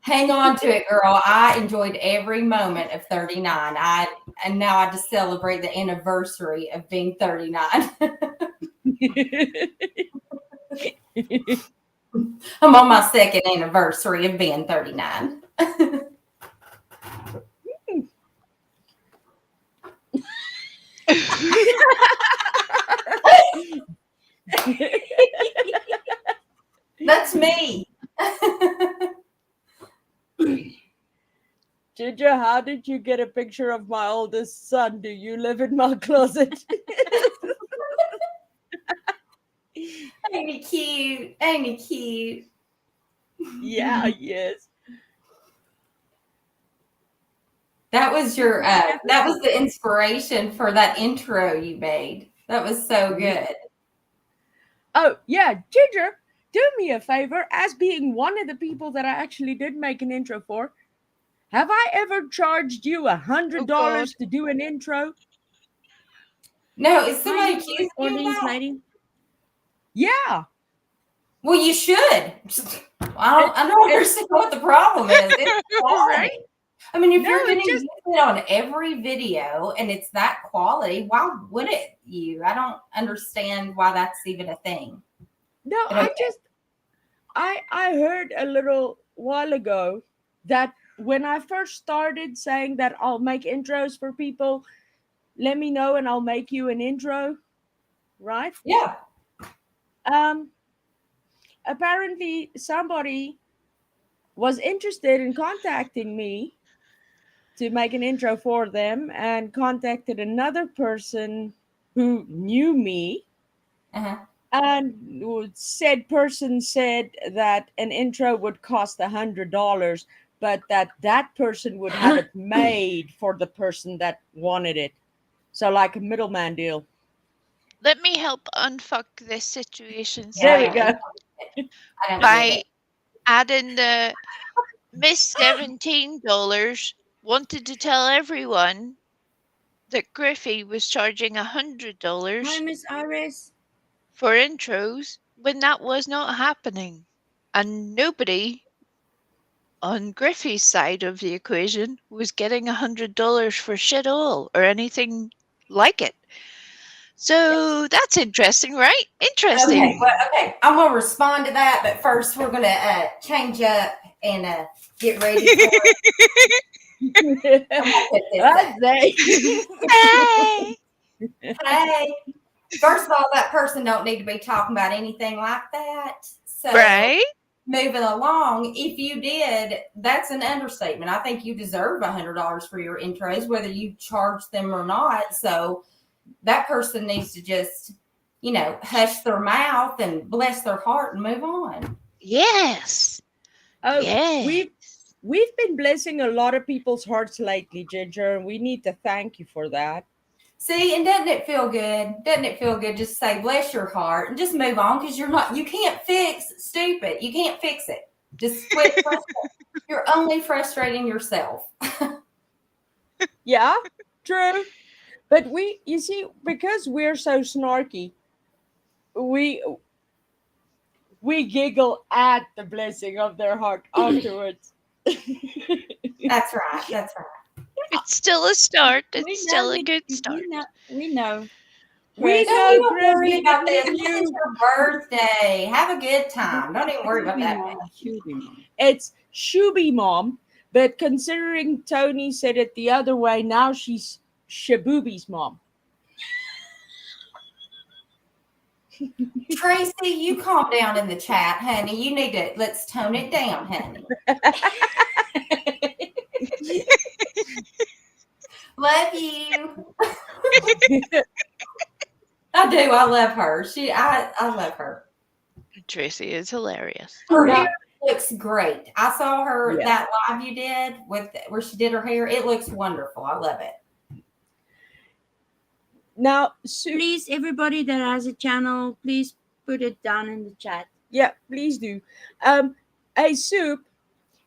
Hang on to it, girl. I enjoyed every moment of 39. And now I just celebrate the anniversary of being 39. I'm on my second anniversary of being 39. That's me. Ginger, how did you get a picture of my oldest son? Do you live in my closet? Ain't he cute? Ain't he cute? Yeah, yes. That was your that was the inspiration for that intro you made. That was so good. Oh, yeah, Ginger, do me a favor, as being one of the people that I actually did make an intro for. Have I ever charged you $100 to do an intro? No, is somebody Hi, accusing you of recordings, that? lady. Yeah. Well, you should. I don't understand what the problem is. It's quality. Right? I mean, if No, you're going it to just- use it on every video and it's that quality, why would it you? I don't understand why that's even a thing. No, Okay. I heard a little while ago that when I first started saying that I'll make intros for people, let me know and I'll make you an intro, right? Yeah. Apparently somebody was interested in contacting me to make an intro for them and contacted another person who knew me. Uh-huh. And said person said that an intro would cost $100, but that person would have it made for the person that wanted it. So like a middleman deal. Let me help unfuck this situation There we Yeah. go. I don't get by it. adding the Miss $17 wanted to tell everyone that Griffy was charging Hi, $100 Miss Iris. for intros when that was not happening. And nobody on Griffey's side of the equation was getting $100 for shit all or anything like it. So that's interesting, right? Interesting. Okay, well, okay. I'm gonna respond to that, but first we're gonna change up and get ready for it. I'm gonna put this up. Hey! Hey, first of all, that person don't need to be talking about anything like that. So Right? moving along, if you did, that's an understatement. I think you deserve $100 for your intros, whether you charge them or not. So that person needs to just, hush their mouth and bless their heart and move on. Yes. Oh, Yes. we've been blessing a lot of people's hearts lately, Ginger, and we need to thank you for that. See, and doesn't it feel good? Doesn't it feel good just to say, bless your heart and just move on? Because you can't fix stupid. You can't fix it. Just quit frustrating. You're only frustrating yourself. Yeah, true. But you see, because we're so snarky, we giggle at the blessing of their heart afterwards. That's right. That's right. It's still a start. We It's still know a good start. We know. We Don't know, even Griff, worry we about know this. This is you. your birthday. Have a good time. Don't even worry about that. It's Shuby Mom, but considering Tony said it the other way, now she's Shabubi's mom. Tracy, you calm down in the chat, honey. You need to let's tone it down, honey. Love you. I do. I love her. I love her. Tracy is hilarious. Her Yeah. hair looks great. I saw her Yeah. that live you did with where she did her hair. It looks wonderful. I love it. Now, Please, everybody that has a channel, please put it down in the chat. yeah, please do. Hey, Soup,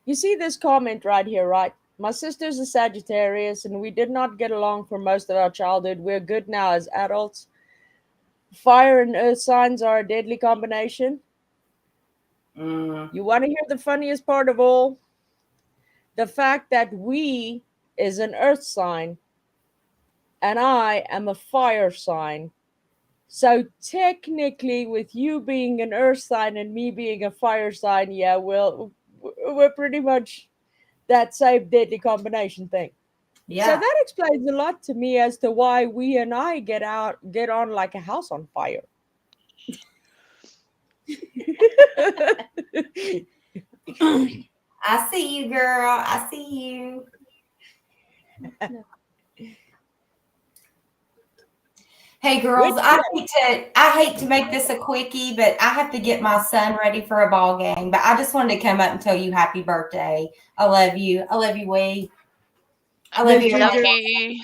you see this comment right here, right? My sister's a Sagittarius, and we did not get along for most of our childhood. We're good now as adults. Fire and earth signs are a deadly combination. Mm. You want to hear the funniest part of all? The fact that we is an earth sign and I am a fire sign. So technically, with you being an earth sign and me being a fire sign, yeah, well, we're pretty much that same deadly combination thing. So Yeah. that explains a lot to me as to why we and I get on like a house on fire. I see you, girl. I see you. Hey Which girls, I hate to make this a quickie, but I have to get my son ready for a ball game. But I just wanted to come up and tell you happy birthday. I love you. I love you, Wade. I love Miss you, Love Ginger, everybody.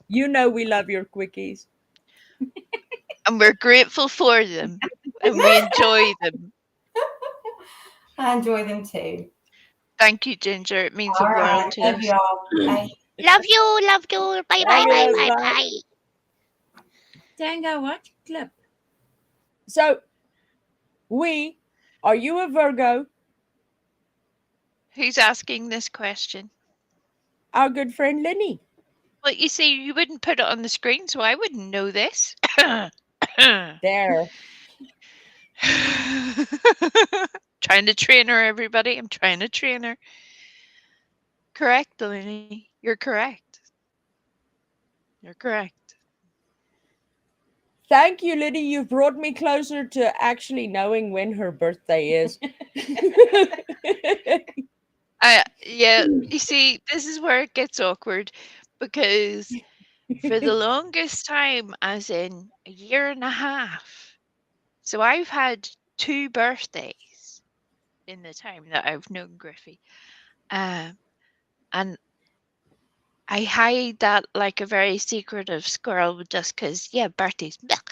you. you know we love your quickies. And we're grateful for them. And we enjoy them. I enjoy them too. Thank you, Ginger. It means the All world right. to Love us. you all. Bye. Love you. Love you. Bye, bye, bye, Fabulous, bye, bye. bye. Tanga, what clip? So we, are you a Virgo? Who's asking this question? Our good friend Lenny. Well, you see, you wouldn't put it on the screen, so I wouldn't know this. There. Trying to train her, everybody. I'm trying to train her. Correct, Delaney. You're correct. You're correct. Thank you, Lenny. You've brought me closer to actually knowing when her birthday is. Yeah, you see, this is where it gets awkward because for the longest time, as in a year and a half, so I've had 2 birthdays in the time that I've known Griffy. Um, and I hide that like a very secretive squirrel just because, yeah, birthdays. Blech.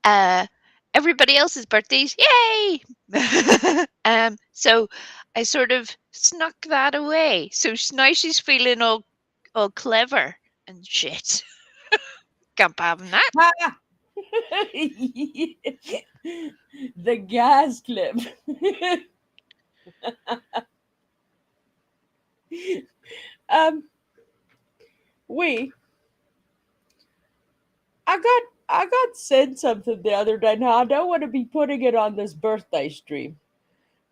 Uh, everybody else's birthdays, yay! So I sort of snuck that away. So now she's feeling all clever and shit. Can't have that. The gas clip. um, we. I got sent something the other day. Now I don't want to be putting it on this birthday stream,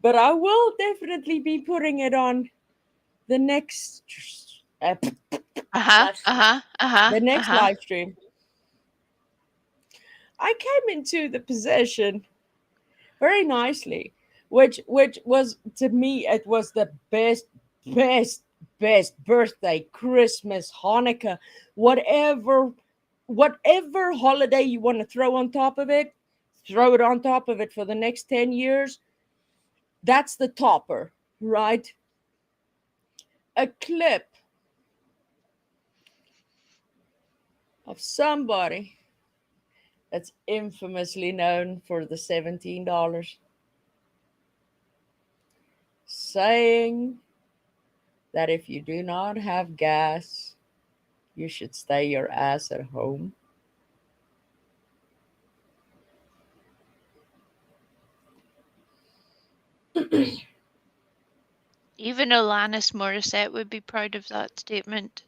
but I will definitely be putting it on the next uh, Uh-huh, Live stream. uh-huh, uh-huh, the next uh-huh. live stream. I came into the possession very nicely, which was to me it was the best best birthday, Christmas, Hanukkah, whatever holiday you want to throw on top of it, throw it on top of it for the next 10 years. That's the topper, right? A clip of somebody that's infamously known for the $17 saying that if you do not have gas, you should stay your ass at home. Even Alanis Morissette would be proud of that statement.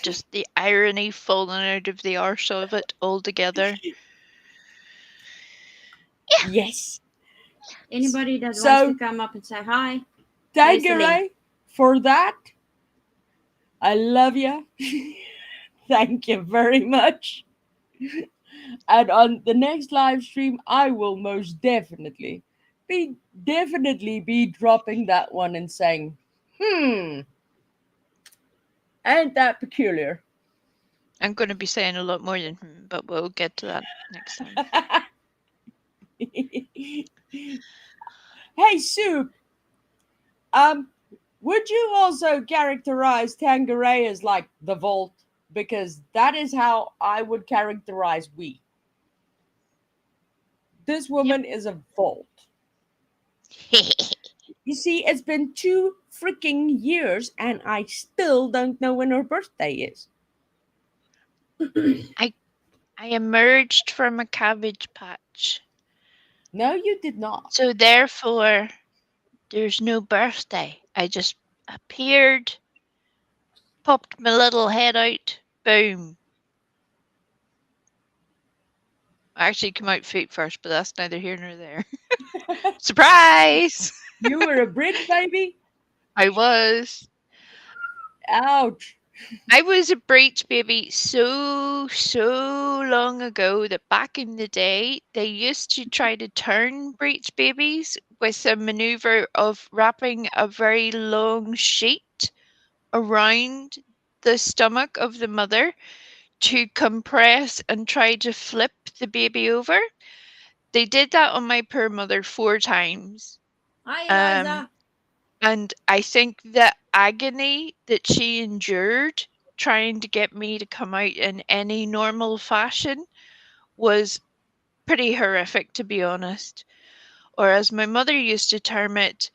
Just the irony falling out of the arse of it altogether. Yes. Anybody that wants to So, come up and say hi, thank there's the you, link. Ray, for that. I love you. Thank you very much. And on the next live stream, I will most definitely be dropping that one and saying, ain't that peculiar? I'm going to be saying a lot more than but we'll get to that next time. Hey, Sue. Would you also characterize Tangeray as like the Vault? Because that is how I would characterize we. This woman is a Vault. You see, it's been too freaking years, and I still don't know when her birthday is. I emerged from a cabbage patch. No, you did not. So therefore, there's no birthday. I just appeared, popped my little head out, boom. I actually came out feet first, but that's neither here nor there. Surprise! You were a bridge baby? I was. Ouch. I was a breech baby so long ago that back in the day they used to try to turn breech babies with a maneuver of wrapping a very long sheet around the stomach of the mother to compress and try to flip the baby over. They did that on my poor mother 4 times. Hi, Um, Eliza. and I think the agony that she endured trying to get me to come out in any normal fashion was pretty horrific, to be honest. Or as my mother used to term it,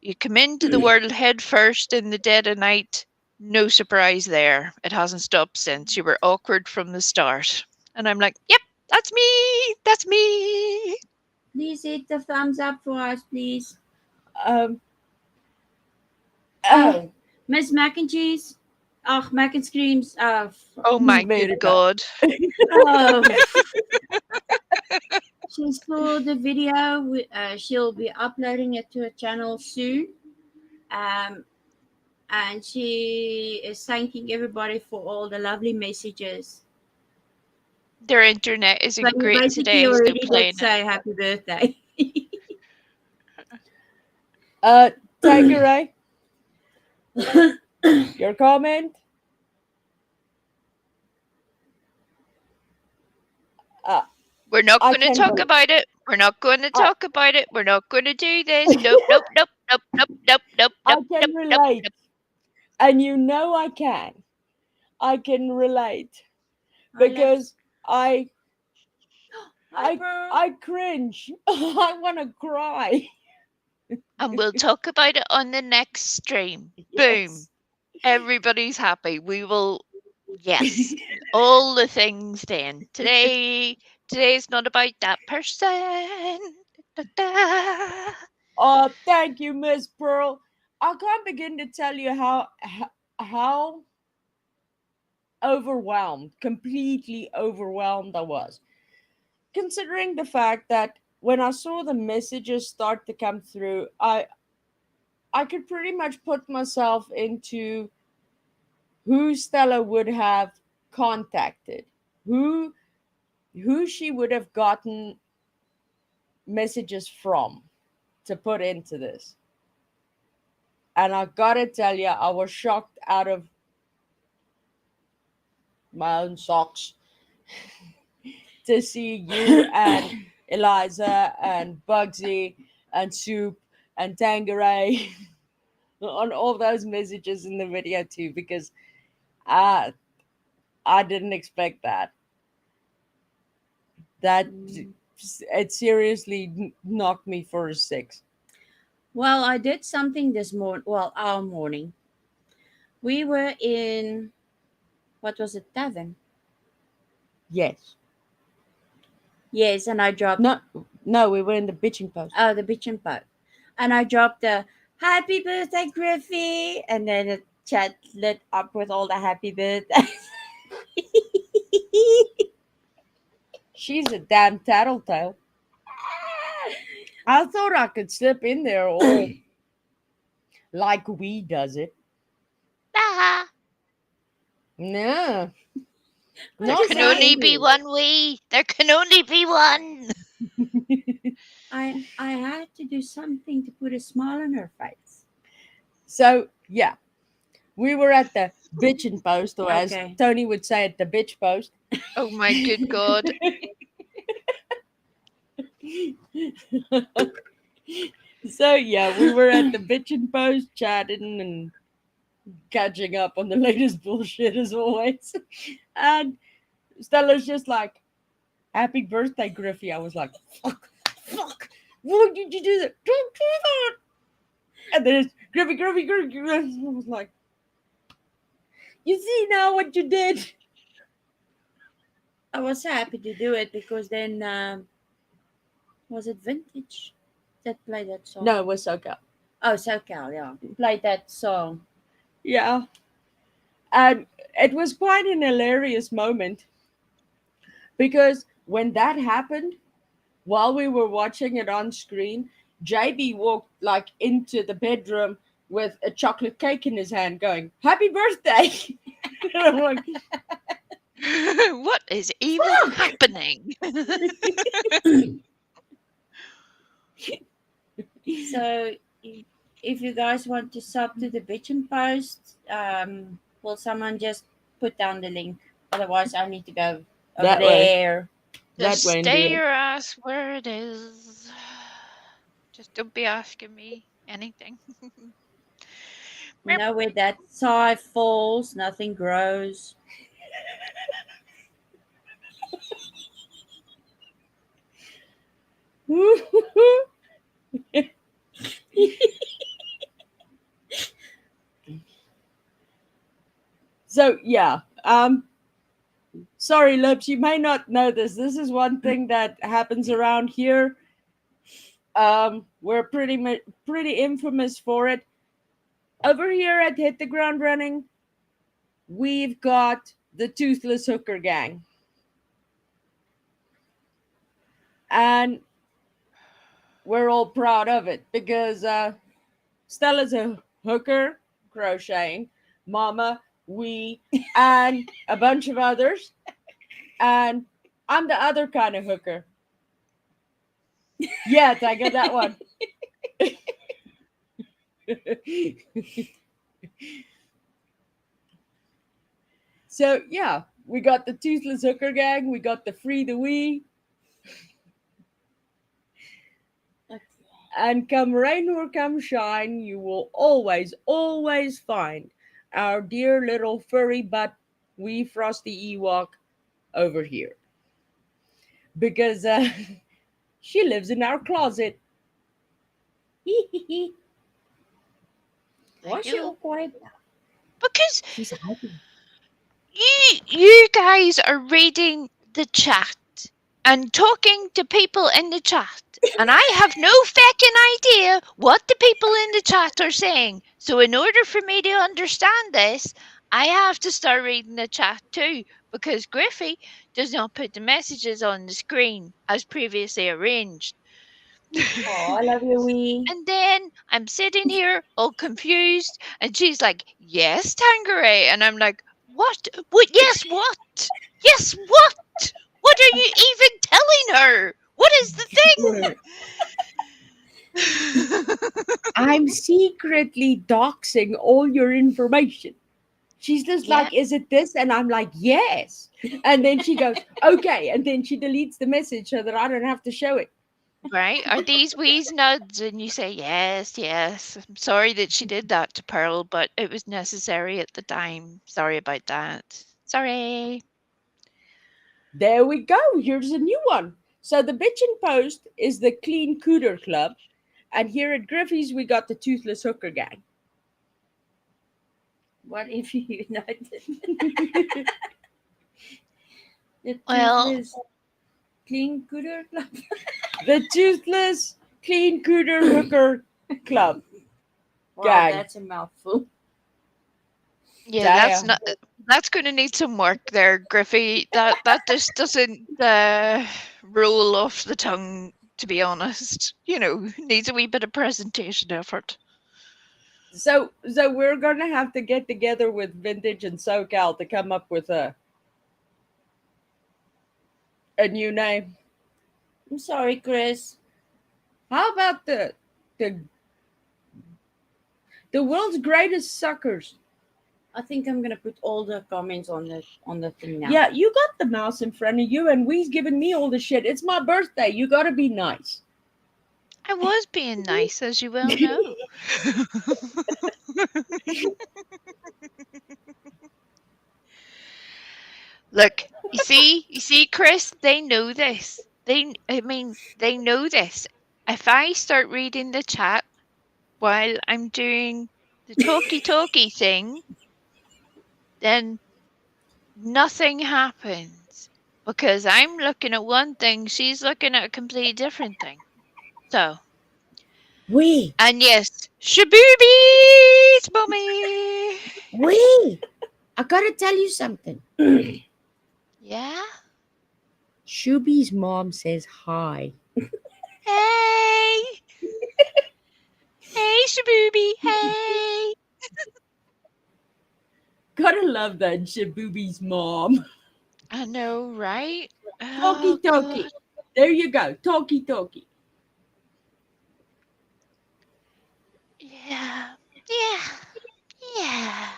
you come into the world head first in the dead of night. No surprise there. It hasn't stopped since. You were awkward from the start. And I'm like, yep, that's me. That's me. Please hit the thumbs up for us, please. Um, Oh, Miss Mac and Cheese. Oh, Mac and Screams. Oh my Made good it up. God. Oh. She saw the video. She'll be uploading it to her channel soon. And she is thanking everybody for all the lovely messages. Their internet isn't But you great basically today, so already playing did say happy birthday. Tangeray, your comment? We're not I going to can talk rel- about it. We're not going to I- talk about it. We're not going to do this. Nope, nope, nope, nope, nope, nope, nope, I nope, can nope, nope, relate. nope. And you know I can. I can relate. Because I I cringe. I want to cry. And we'll talk about it on the next stream. Boom. Yes. Everybody's happy. We will, yes, all the things then. Today's not about that person. Da, da. Oh, thank you, Miss Pearl. I can't begin to tell you how overwhelmed, completely overwhelmed I was. Considering the fact that when I saw the messages start to come through, I could pretty much put myself into who Stella would have contacted, who she would have gotten messages from to put into this. And I gotta tell you, I was shocked out of my own socks to see you and Eliza and Bugsy and Soup and Tangeray on all those messages in the video too, because I didn't expect that. That it seriously knocked me for a 6. Well, I did something this morning. Well, our morning. We were in, what was it, tavern? Yes. Yes, and I dropped. No, we were in the bitching post. Oh, the bitchin' boat. And I dropped the happy birthday, Griffy. And then the chat lit up with all the happy birthdays. She's a damn tattletale. I thought I could slip in there all like we does it. Ah, No. there Not can me. only be one way. There can only be one. I had to do something to put a smile on her face. So, yeah. We were at the bitchin' post, or as Okay. Tony would say, at the bitch post. Oh my good God. So, yeah, we were at the bitchin' post chatting and catching up on the latest bullshit as always. And Stella's just like, happy birthday, Griffy. I was like, fuck, why did you do that? Don't do that. And then it's Griffy, Griffy, Griffy, Griffy. I was like, you see now what you did? I was so happy to do it because then was it Vintage that played that song? No, it was SoCal. Oh, SoCal, yeah, played that song. Yeah. And it was quite an hilarious moment because when that happened, while we were watching it on screen, JB walked like into the bedroom with a chocolate cake in his hand going, "Happy birthday." And I'm like, What is even happening? So if you guys want to sub to the bitchin' post, will someone just put down the link? Otherwise, I need to go over That way. there. That Just way, stay indeed. your ass where it is. Just don't be asking me anything. You know where that sigh falls, nothing grows. So yeah, sorry, Lips, you may not know this. This is one thing that happens around here. We're pretty infamous for it. Over here at Hit the Ground Running, we've got the Toothless Hooker Gang, and we're all proud of it because Stella's a hooker crocheting, Mama, we, and a bunch of others, and I'm the other kind of hooker. Yeah, I got that one. So yeah, we got the Toothless Hooker Gang, we got the Free the Wee, and come rain or come shine, you will always find our dear little furry butt wee Frosty Ewok over here because she lives in our closet. Why is she all quiet now? Because She's happy. you guys are reading the chat and talking to people in the chat, and I have no fucking idea what the people in the chat are saying. So in order for me to understand this, I have to start reading the chat too, because Griffy does not put the messages on the screen as previously arranged. Oh, I love you, wee. And then I'm sitting here all confused, and she's like, "Yes, Tangeray," and I'm like, "What? What? Yes, what? Yes, what? What are you even telling her? What is the thing?" I'm secretly doxing all your information. She's just Yeah. like, "Is it this?" And I'm like, "Yes." And then she goes, "Okay." And then she deletes the message so that I don't have to show it. Right? Are these wheeze nods? And you say, "Yes, yes." I'm sorry that she did that to Pearl, but it was necessary at the time. Sorry about that. Sorry. There we go. Here's a new one. So the Bitchin' Post is the Clean Cooter Club. And here at Griffy's, we got the Toothless Hooker Gang. What if you united? The Well- Toothless Clean Cooter Club. The Toothless Clean Cooter Hooker Club. Wow, Gang. that's a mouthful. Yeah, Damn. that's going to need some work there, Griffy. That just doesn't roll off the tongue, to be honest. You know, needs a wee bit of presentation effort. So we're gonna have to get together with Vintage and SoCal to come up with a new name. I'm sorry, Chris. How about the world's greatest suckers? I think I'm gonna put all the comments on the thing now. Yeah, you got the mouse in front of you, and we's giving me all the shit. It's my birthday. You gotta be nice. I was being nice, as you well know. Look, you see, Chris, they know this. They know this. If I start reading the chat, while I'm doing the talkie thing, then nothing happens because I'm looking at one thing, she's looking at a completely different thing. So, We, and yes, shaboobies, mommy. we. I gotta tell you something. Yeah. Shuby's mom says hi. Hey, hey, shaboobie. Hey. Gotta love that Shabubi's mom. I know, right? Talkie Oh talkie. God. There you go. Talkie talkie. Yeah. Yeah. Yeah.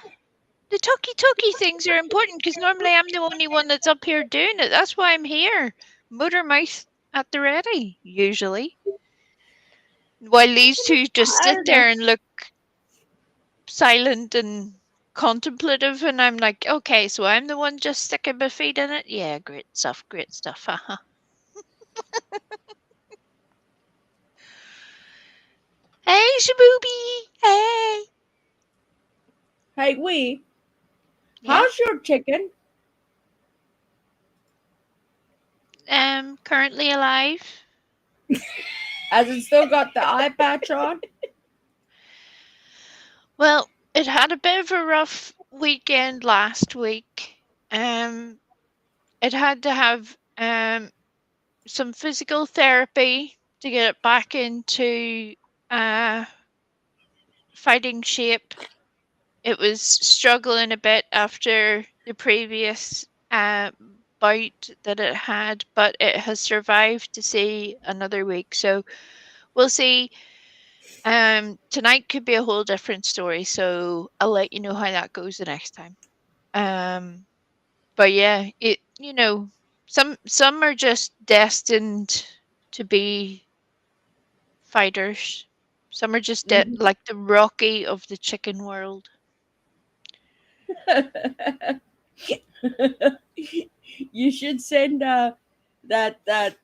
The talkie things are important because normally I'm the only one that's up here doing it. That's why I'm here. Motor mouth at the ready, usually. While these two just I sit don't know. there and look silent and contemplative, and I'm like, okay, so I'm the one just sticking my feet in it? Yeah, great stuff, great stuff. Haha. Hey, Shaboobie! Hey! Hey, we. Yeah? How's your chicken? Currently alive. Has it still got the eye patch on? Well, it had a bit of a rough weekend last week. It had to have some physical therapy to get it back into uh, fighting shape. It was struggling a bit after the previous bout that it had, but it has survived to see another week. So we'll see. Tonight could be a whole different story, so I'll let you know how that goes the next time. Um, but yeah, some are just destined to be fighters. Some are just like the Rocky of the chicken world. You should send that that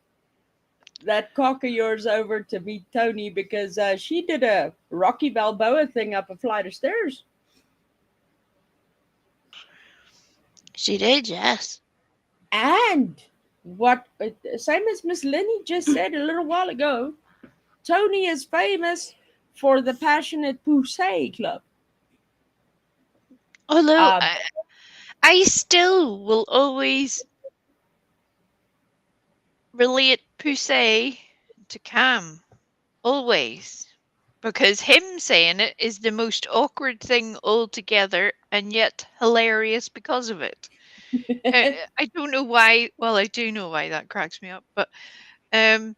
that cock of yours over to meet Tony because she did a Rocky Balboa thing up a flight of stairs. She did, yes. And what same as Miss Lenny just said a little while ago, Tony is famous for the Passionate Poussey Club. Although Um, I still will always relate Poussey to Cam. Always. Because him saying it is the most awkward thing altogether and yet hilarious because of it. I don't know why. Well, I do know why that cracks me up, but um,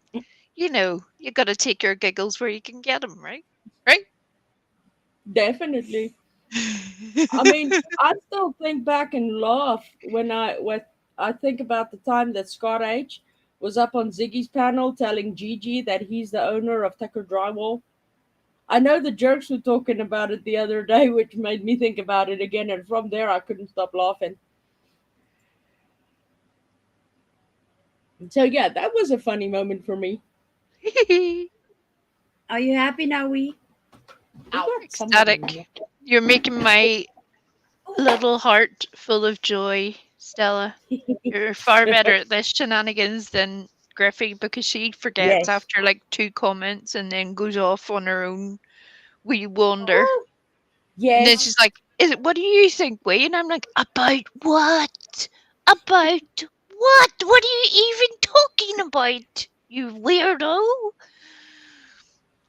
you got to take your giggles where you can get them, right? Right? definitely. I mean, I still think back and laugh when I think about the time that Scott H was up on Ziggy's panel telling Gigi that he's the owner of Tucker Drywall. I know the jerks were talking about it the other day, which made me think about it again, and from there I couldn't stop laughing. So yeah, that was a funny moment for me. Are you happy now, we? We I'm got somebody in here. ecstatic. You're making my little heart full of joy, Stella. You're far better at this shenanigans than Griffy because she forgets Yes. after like two comments and then goes off on her own wee wander. And then Yes. she's like, what do you think, Wayne? And I'm like, about what? About what? What are you even talking about? You weirdo.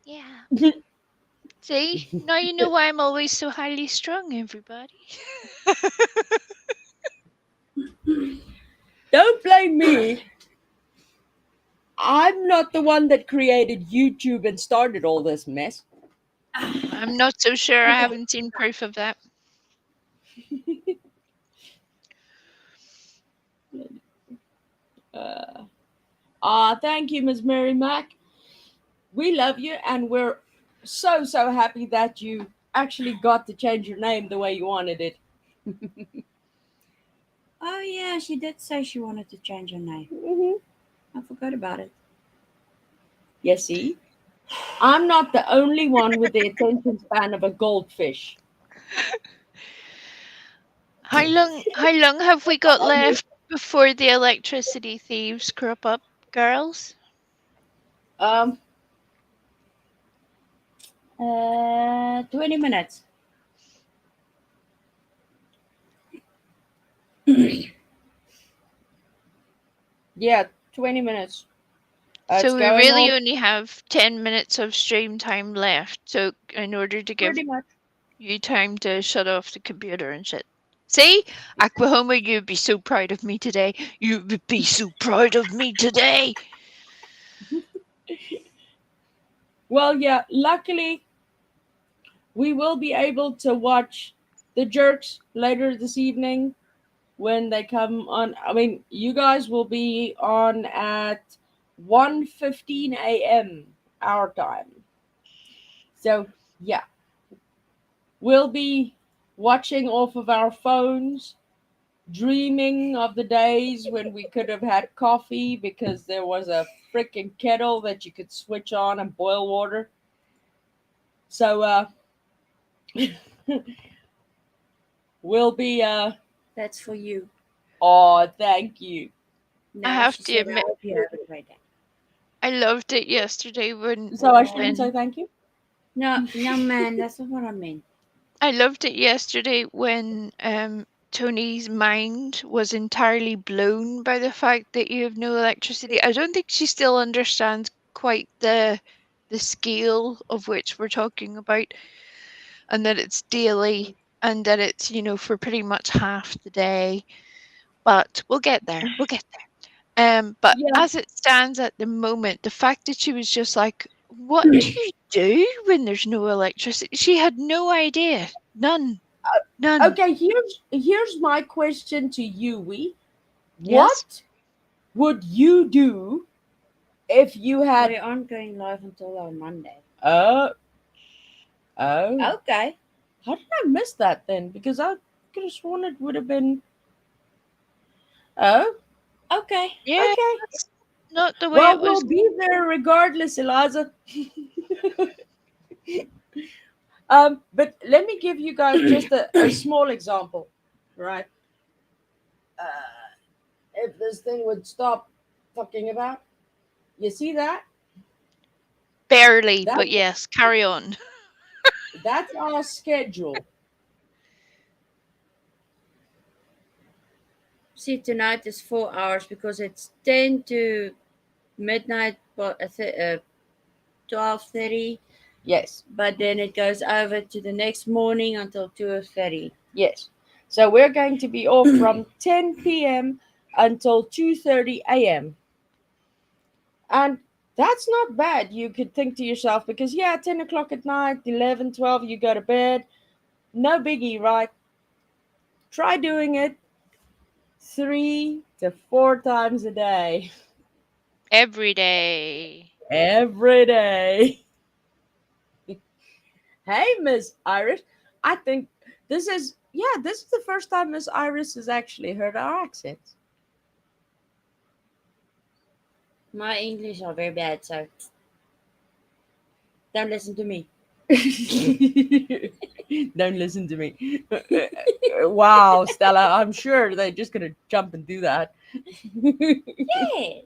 Yeah. See? Now you know why I'm always so highly strung, everybody. Don't blame me. I'm not the one that created YouTube and started all this mess. I'm not so sure. I haven't seen proof of that. Uh, Thank you, Miss Mary Mac. We love you, and we're so happy that you actually got to change your name the way you wanted it. Oh yeah, she did say she wanted to change her name. Hmm. I forgot about it. Yes, see? I'm not the only one with the attention span of a goldfish. How long have we got left before the electricity thieves crop up, girls? Um, 20 minutes. yeah, 20 minutes. It's So we going really off only have 10 minutes of stream time left. So in order to give pretty much. you time to shut off the computer and shit. See? Aquahoma, you'd be so proud of me today. You would be so proud of me today. Well, yeah, luckily we will be able to watch the Jerks later this evening when they come on. I mean, you guys will be on at 1:15 a.m. our time. So, yeah, we'll be watching off of our phones, dreaming of the days when we could have had coffee because there was a freaking kettle that you could switch on and boil water. So, we'll be, That's for you. oh, thank you. I No, have she to said, I admit, hope you have a great day. I loved it yesterday when So, I shouldn't say when thank you? No, no, man, that's not what I meant. I loved it yesterday when Tony's mind was entirely blown by the fact that you have no electricity. I don't think she still understands quite the scale of which we're talking about, and that it's daily and that it's, for pretty much half the day. But we'll get there. We'll get there. But Yeah. as it stands at the moment, the fact that she was just like, what do you do when there's no electricity? She had no idea. None. None. Okay, here's my question to you, Wee. Yes? What would you do if you We had aren't going live until on Monday. oh oh Okay. how did I miss that then? Because I could have sworn it would have been oh Okay. Yeah, okay. that's not the way Well, it we'll was. be there regardless, Eliza. But let me give you guys just a small example, right? If this thing would stop fucking about, you see that? Barely, That but yes, carry on. that's our schedule. See, tonight is 4 hours because it's 10 to midnight, but 12:30. Yes, But then it goes over to the next morning until 2:30. yes. So we're going to be off from 10 p.m. until 2:30 a.m. And that's not bad. You could think to yourself, because yeah, 10 o'clock at night, 11, 12, you go to bed. No biggie, right? Try doing it 3 to 4 times a day. Every day. Every day. Hey, Miss Irish. I think this is the first time Miss Iris has actually heard our accents. My English are very bad, so don't listen to me. Don't listen to me. Wow, Stella, I'm sure they're just gonna jump and do that. Yeah.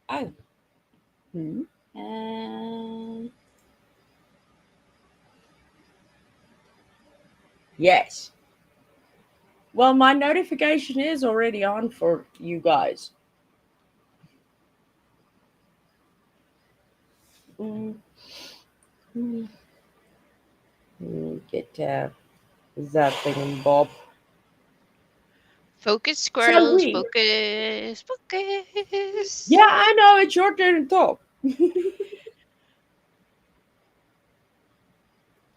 Oh. Hmm? Um, Yes. Well, my notification is already on for you guys. Mm, mm, Get that thing and Bob. Focus, So squirrels. we, Focus. Focus. yeah, I know it's your turn to talk.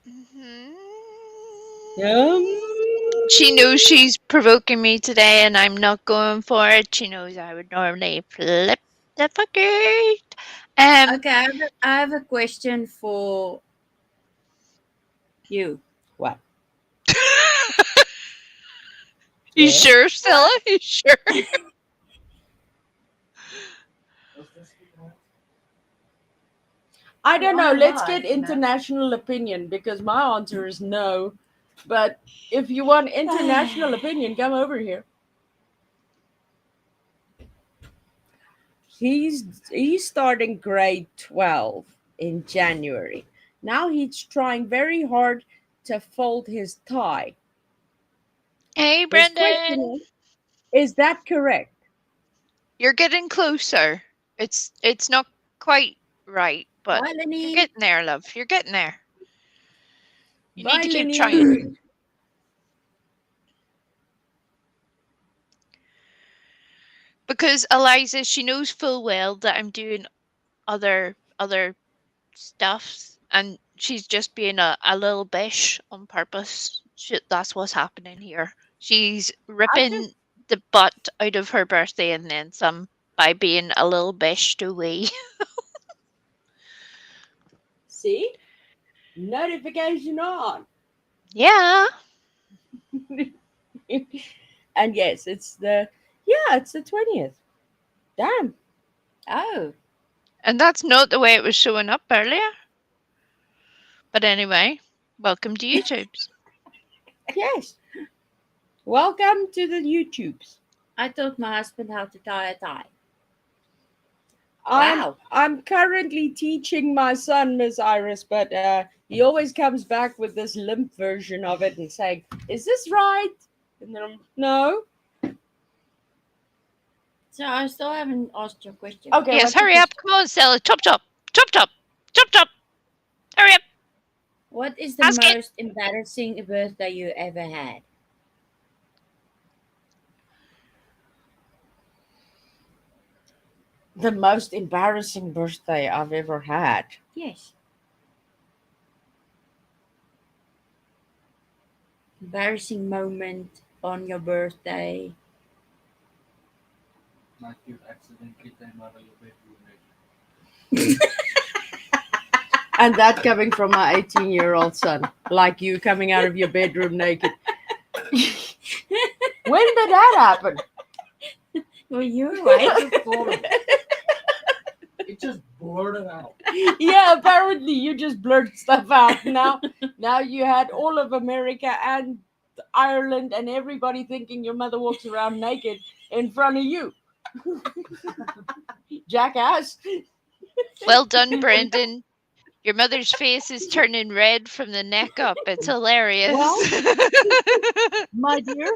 Mhm. Um, She knows she's provoking me today, and I'm not going for it. She knows I would normally flip the fucker. okay, I have a question for you. what? You Yeah. sure, Stella? You sure? I don't know. Why Let's not, get you know? international opinion because my answer is no. But if you want international opinion, come over here. He's starting grade 12 in January. Now he's trying very hard to fold his tie. Hey, His Brendan. question is that correct? You're getting closer. It's not quite right, but Bye, you're Lenny. getting there, love. You're getting there. You need Bye, to keep trying. Lenny. Because Eliza, she knows full well that I'm doing other stuffs, and she's just being a little bish on purpose. That's what's happening here. She's I just ripping the butt out of her birthday and then some by being a little bish to we. see notification on. Yeah, And yes, it's the 20th. Damn. Oh, and that's not the way it was showing up earlier. But anyway, welcome to YouTube's. Yes. Welcome to the YouTubes. I taught my husband how to tie a tie. I'm Wow. I'm currently teaching my son, Miss Iris, but he always comes back with this limp version of it and saying, "Is this right?" And then no. So I still haven't asked your question. Okay, Yes, what's your hurry up. question? Come on, Stella. Chop, chop. Chop, chop. Chop, chop. Hurry up. What is the Ask it. most embarrassing birthday you ever had? The most embarrassing birthday I've ever had. Yes. Embarrassing moment on your birthday. Like you accidentally came out of your bedroom. And that coming from my 18-year-old son, like you coming out of your bedroom naked. When did that happen? Well, you're right, of course. It just blurted out. Yeah, apparently you just blurt stuff out. Now you had all of America and Ireland and everybody thinking your mother walks around naked in front of you. Jackass. Well done, Brendan. Your mother's face is turning red from the neck up. It's hilarious. Well, my dear,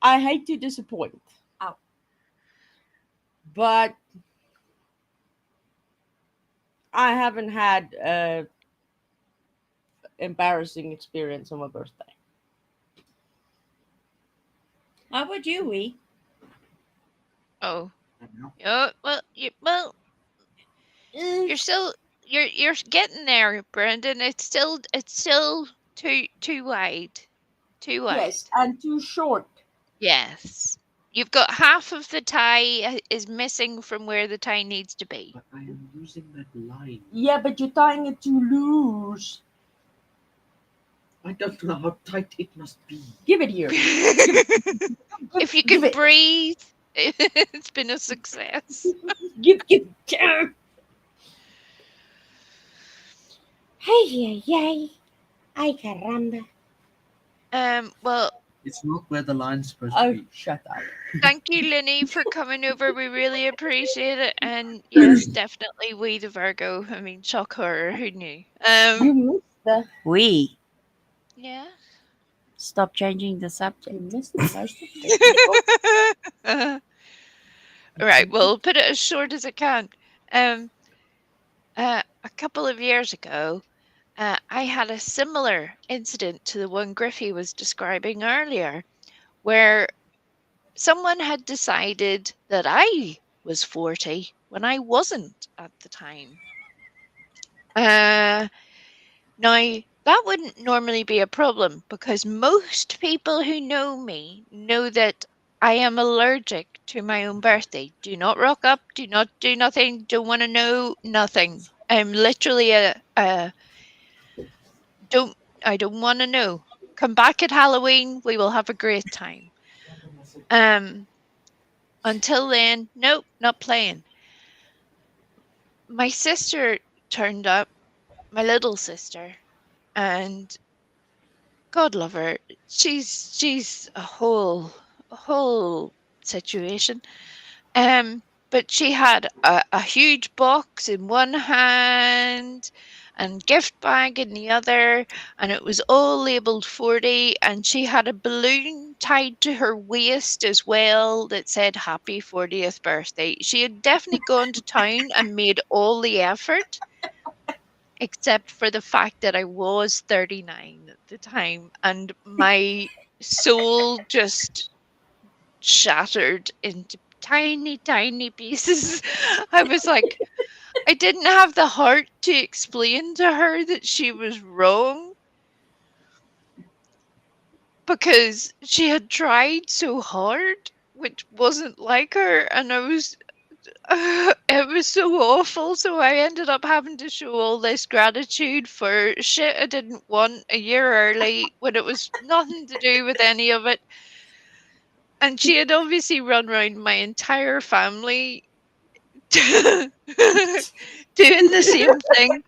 I hate to disappoint. Ow. But I haven't had a embarrassing experience on my birthday. How about you, Wee? Oh. No. Well, you're still you're getting there, Brendan. It's still too wide. Too wide. Yes, and too short. Yes. You've got half of the tie is missing from where the tie needs to be. But I am using that line. Yeah, but you're tying it too loose. I don't know how tight it must be. Give it here. If you Give can it. breathe, it's been a success. Give. Hey, yay. Ay, caramba. Well, It's not where the line's supposed Oh, to be. shut up. thank you, Linny, for coming over. We really appreciate it. And yes, definitely we the Virgo. I mean, shock horror. Who knew? You missed the. Wee. Yeah. Stop changing the subject. You missed the most of it. Right. Well, put it as short as I can. A couple of years ago, I had a similar incident to the one Griffy was describing earlier, where someone had decided that I was 40 when I wasn't at the time. Now, that wouldn't normally be a problem because most people who know me know that I am allergic to my own birthday. Do not rock up, do not do nothing, don't want to know nothing. I'm literally I don't want to know. Come back at Halloween, we will have a great time. Until then, nope, not playing. My sister turned up, my little sister, and God love her, she's a whole situation. But she had a huge box in one hand and gift bag in the other, and it was all labeled 40, and she had a balloon tied to her waist as well that said happy 40th birthday. She had definitely gone to town and made all the effort, except for the fact that I was 39 at the time, and my soul just shattered into tiny, tiny pieces. I was like, I didn't have the heart to explain to her that she was wrong because she had tried so hard, which wasn't like her, and I was. It was so awful. So I ended up having to show all this gratitude for shit I didn't want a year early when it was nothing to do with any of it. And she had obviously run around my entire family doing the same thing,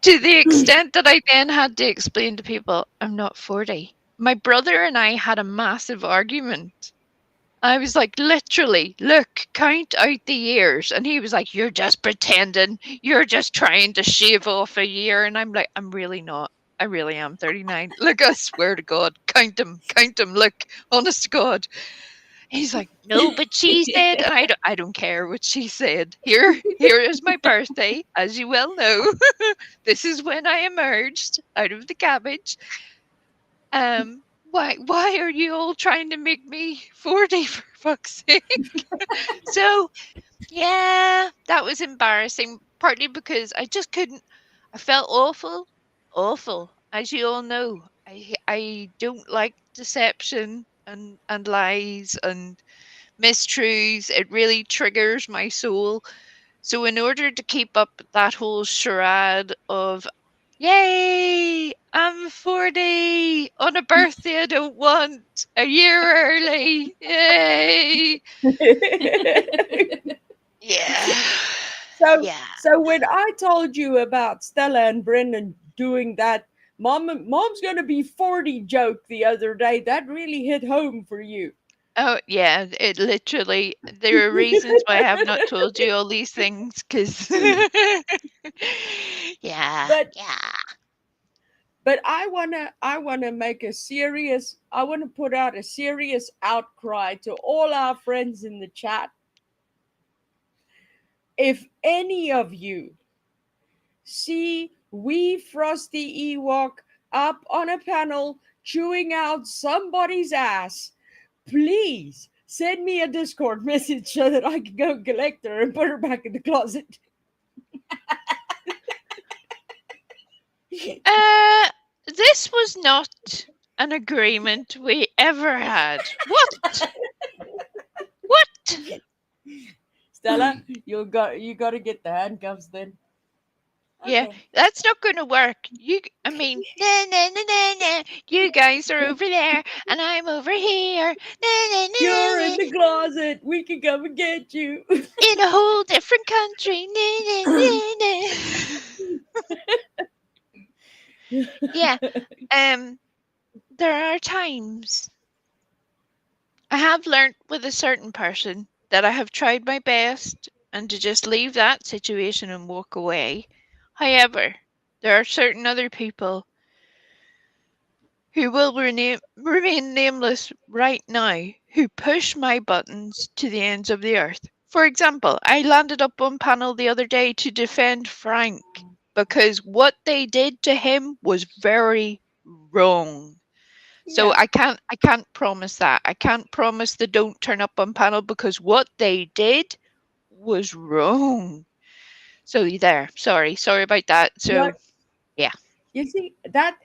to the extent that I then had to explain to people, I'm not 40. My brother and I had a massive argument. I was like, literally, look, count out the years. And he was like, you're just pretending. You're just trying to shave off a year. And I'm like, I'm really not. I really am 39. Look, I swear to God, count them. Look, honest to God. He's like, no, but she said, and I don't care what she said. Here is my birthday, as you well know. This is when I emerged out of the cabbage. Why are you all trying to make me 40 for fuck's sake? So yeah, that was embarrassing. Partly because I just couldn't. I felt awful, awful. As you all know, I don't like deception and lies and mistruths. It really triggers my soul. So in order to keep up that whole charade of yay, I'm 40 on a birthday I don't want, a year early, yay. Yeah. so, Yeah. so when I told you about Stella and Brendan doing that, mom's gonna be 40 joke the other day, that really hit home for you. Oh, yeah, it literally, there are reasons why I have not told you all these things, because yeah, but yeah. but I wanna make a serious, I wanna put out a serious outcry to all our friends in the chat. If any of you see wee Frosty Ewok up on a panel chewing out somebody's ass, please send me a Discord message so that I can go collect her and put her back in the closet. This was not an agreement we ever had. What? What? Stella, you got to get the handcuffs then. Yeah, Okay. that's not going to work. I mean, nah, nah, nah, nah, nah. You guys are over there, and I'm over here. Nah, nah, nah, You're in nah. the closet. We can come and get you. In a whole different country. Nah, nah, nah, nah. Yeah. There are times I have learnt with a certain person that I have tried my best and to just leave that situation and walk away. However, there are certain other people who will remain nameless right now who push my buttons to the ends of the earth. For example, I landed up on panel the other day to defend Frank because what they did to him was very wrong. So Yeah. I can't promise that. I can't promise they don't turn up on panel because what they did was wrong. So there. Sorry about that. So But yeah. you see, that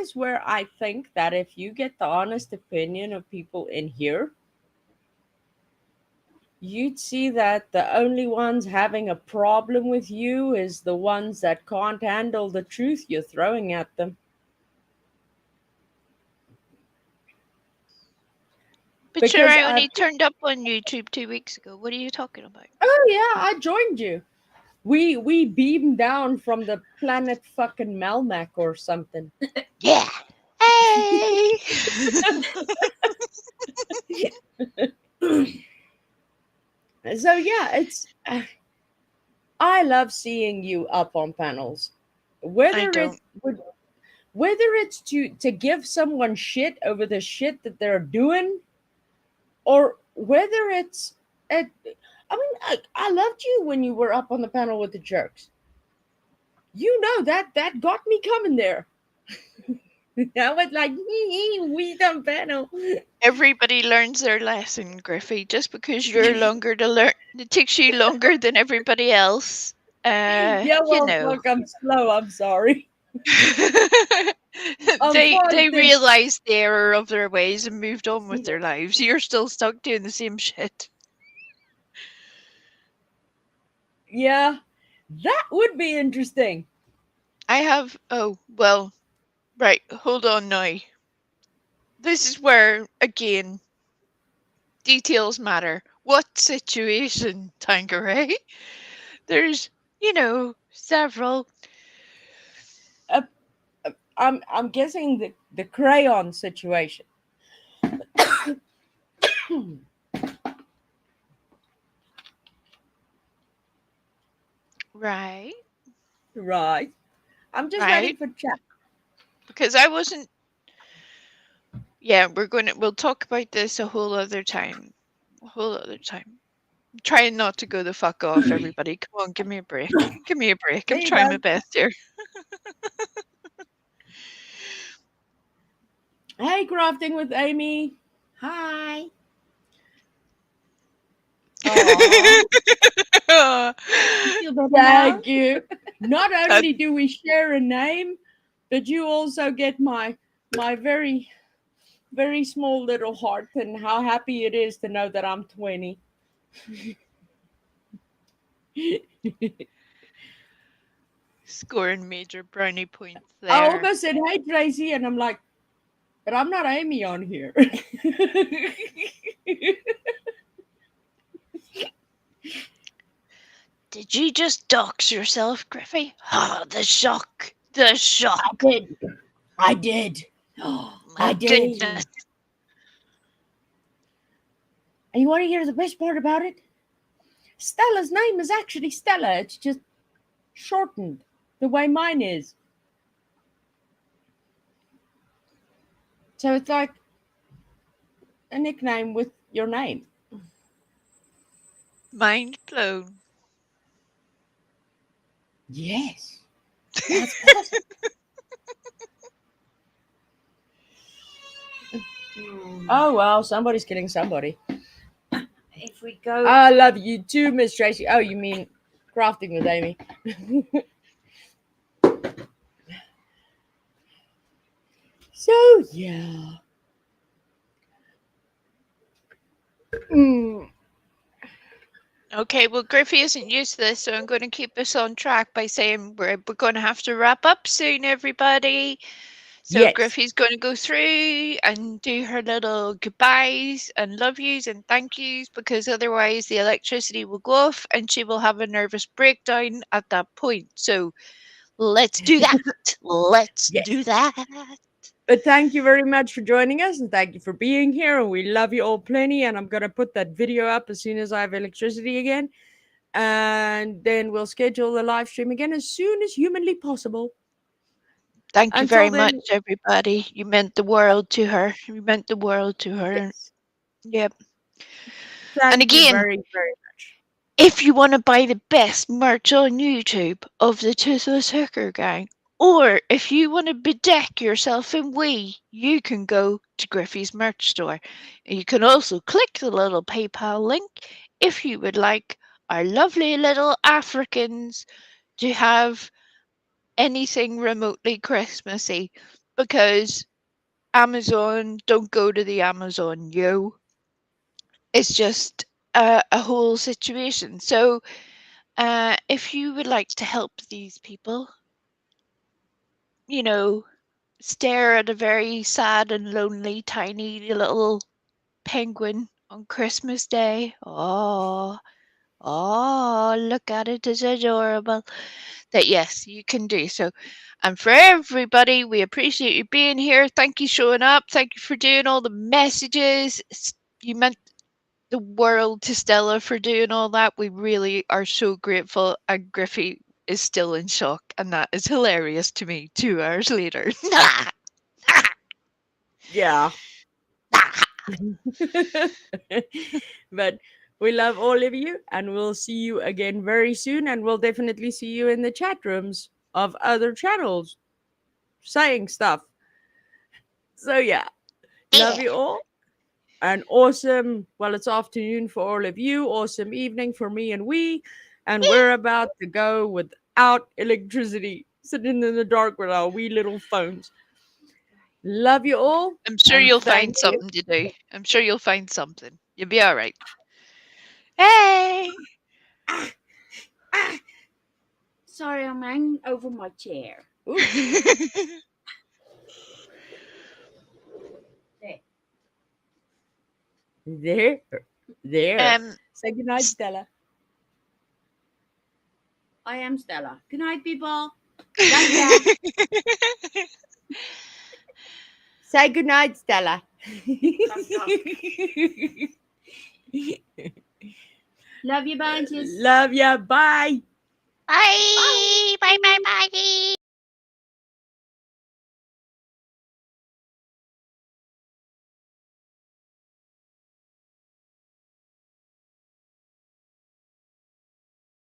is where I think that if you get the honest opinion of people in here, you'd see that the only ones having a problem with you is the ones that can't handle the truth you're throwing at them. But sure, Because I only turned up on YouTube 2 weeks ago. What are you talking about? oh yeah, I joined you. we beam down from the planet fucking Melmac or something. Yeah. Hey. So yeah, it's I love seeing you up on panels. I Whether it don't. would whether it's to give someone shit over the shit that they're doing, or whether it's it, I mean, I loved you when you were up on the panel with the jerks. You know that got me coming there. I was like, we done panel. Everybody learns their lesson, Griffy. Just because you're longer to learn, it takes you longer than everybody else. Yeah, You well, know. fuck, I'm slow. I'm sorry. I'm They 5'6". realized the error of their ways and moved on with their lives. You're still stuck doing the same shit. Yeah, that would be interesting. I have. Oh well. Right. Hold on now. This is where again details matter. What situation, Tanqueray? There's, several. Uh, I'm guessing the crayon situation. Right. Right. I'm just ready Right. for chat. Because I wasn't. Yeah, we'll talk about this a whole other time. A whole other time. I'm trying not to go the fuck off, everybody. Come on, give me a break. Give me a break. I'm There you trying my go. best here. Hey, crafting with Amy. Hi. Aw. You feel better now? Thank you. Not That- only do we share a name, but you also get my very very small little heart and how happy it is to know that I'm 20. Scoring major brownie points I there. almost said, "Hey, Tracy," and I'm like, "But I'm not Amy on here." Did you just dox yourself, Griffy? Ah, the shock. The shock. did. I did. My goodness. And you want to hear the best part about it? Stella's name is actually Stella. It's just shortened the way mine is. So it's like a nickname with your name. Mind blown. Yes. That's awesome. Oh, well, somebody's killing somebody. If we go, I love you too, Miss Tracy. Oh, you mean crafting with Amy. So, yeah. Mm. Okay, well, Griffy isn't used to this, so I'm going to keep us on track by saying we're going to have to wrap up soon, everybody. So Yes. Griffy's going to go through and do her little goodbyes and love yous and thank yous, because otherwise the electricity will go off and she will have a nervous breakdown at that point. So let's do that. Let's Yes. do that. But thank you very much for joining us and thank you for being here. And we love you all plenty. And I'm going to put that video up as soon as I have electricity again. And then we'll schedule the live stream again as soon as humanly possible. Thank you Until very then, much, everybody. You meant the world to her. You meant the world to her. yes. Yep. Thank And you again, very, very much. if you want to buy the best merch on YouTube of the Toothless Hooker Gang, or if you want to bedeck yourself in wee, you can go to Griffy's merch store. You can also click the little PayPal link if you would like our lovely little Africans to have anything remotely Christmassy, because Amazon, don't go to the Amazon, yo. It's just a whole situation. So, if you would like to help these people, you know, stare at a very sad and lonely, tiny little penguin on Christmas Day, oh, Oh, look at it. It's adorable. That yes, you can do so. And for everybody, we appreciate you being here. Thank you showing up. Thank you for doing all the messages. You meant the world to Stella for doing all that. We really are so grateful. And Griffy is still in shock, and that is hilarious to me 2 hours later. Yeah. But we love all of you, and we'll see you again very soon. And we'll definitely see you in the chat rooms of other channels saying stuff. So, yeah, love you all. An awesome, well, it's afternoon for all of you. Awesome evening for me and we. And we're about to go without electricity, sitting in the dark with our wee little phones. Love you all. I'm sure And you'll thank find you. something to do. I'm sure you'll find something. You'll be all right. Hey! Sorry, I'm hanging over my chair. There. There. um, Say goodnight, Stella. I am Stella. Good night, people. Love ya. Say goodnight, Stella. Love you, bunches. Love ya. Bye. bye! Bye, bye, bye.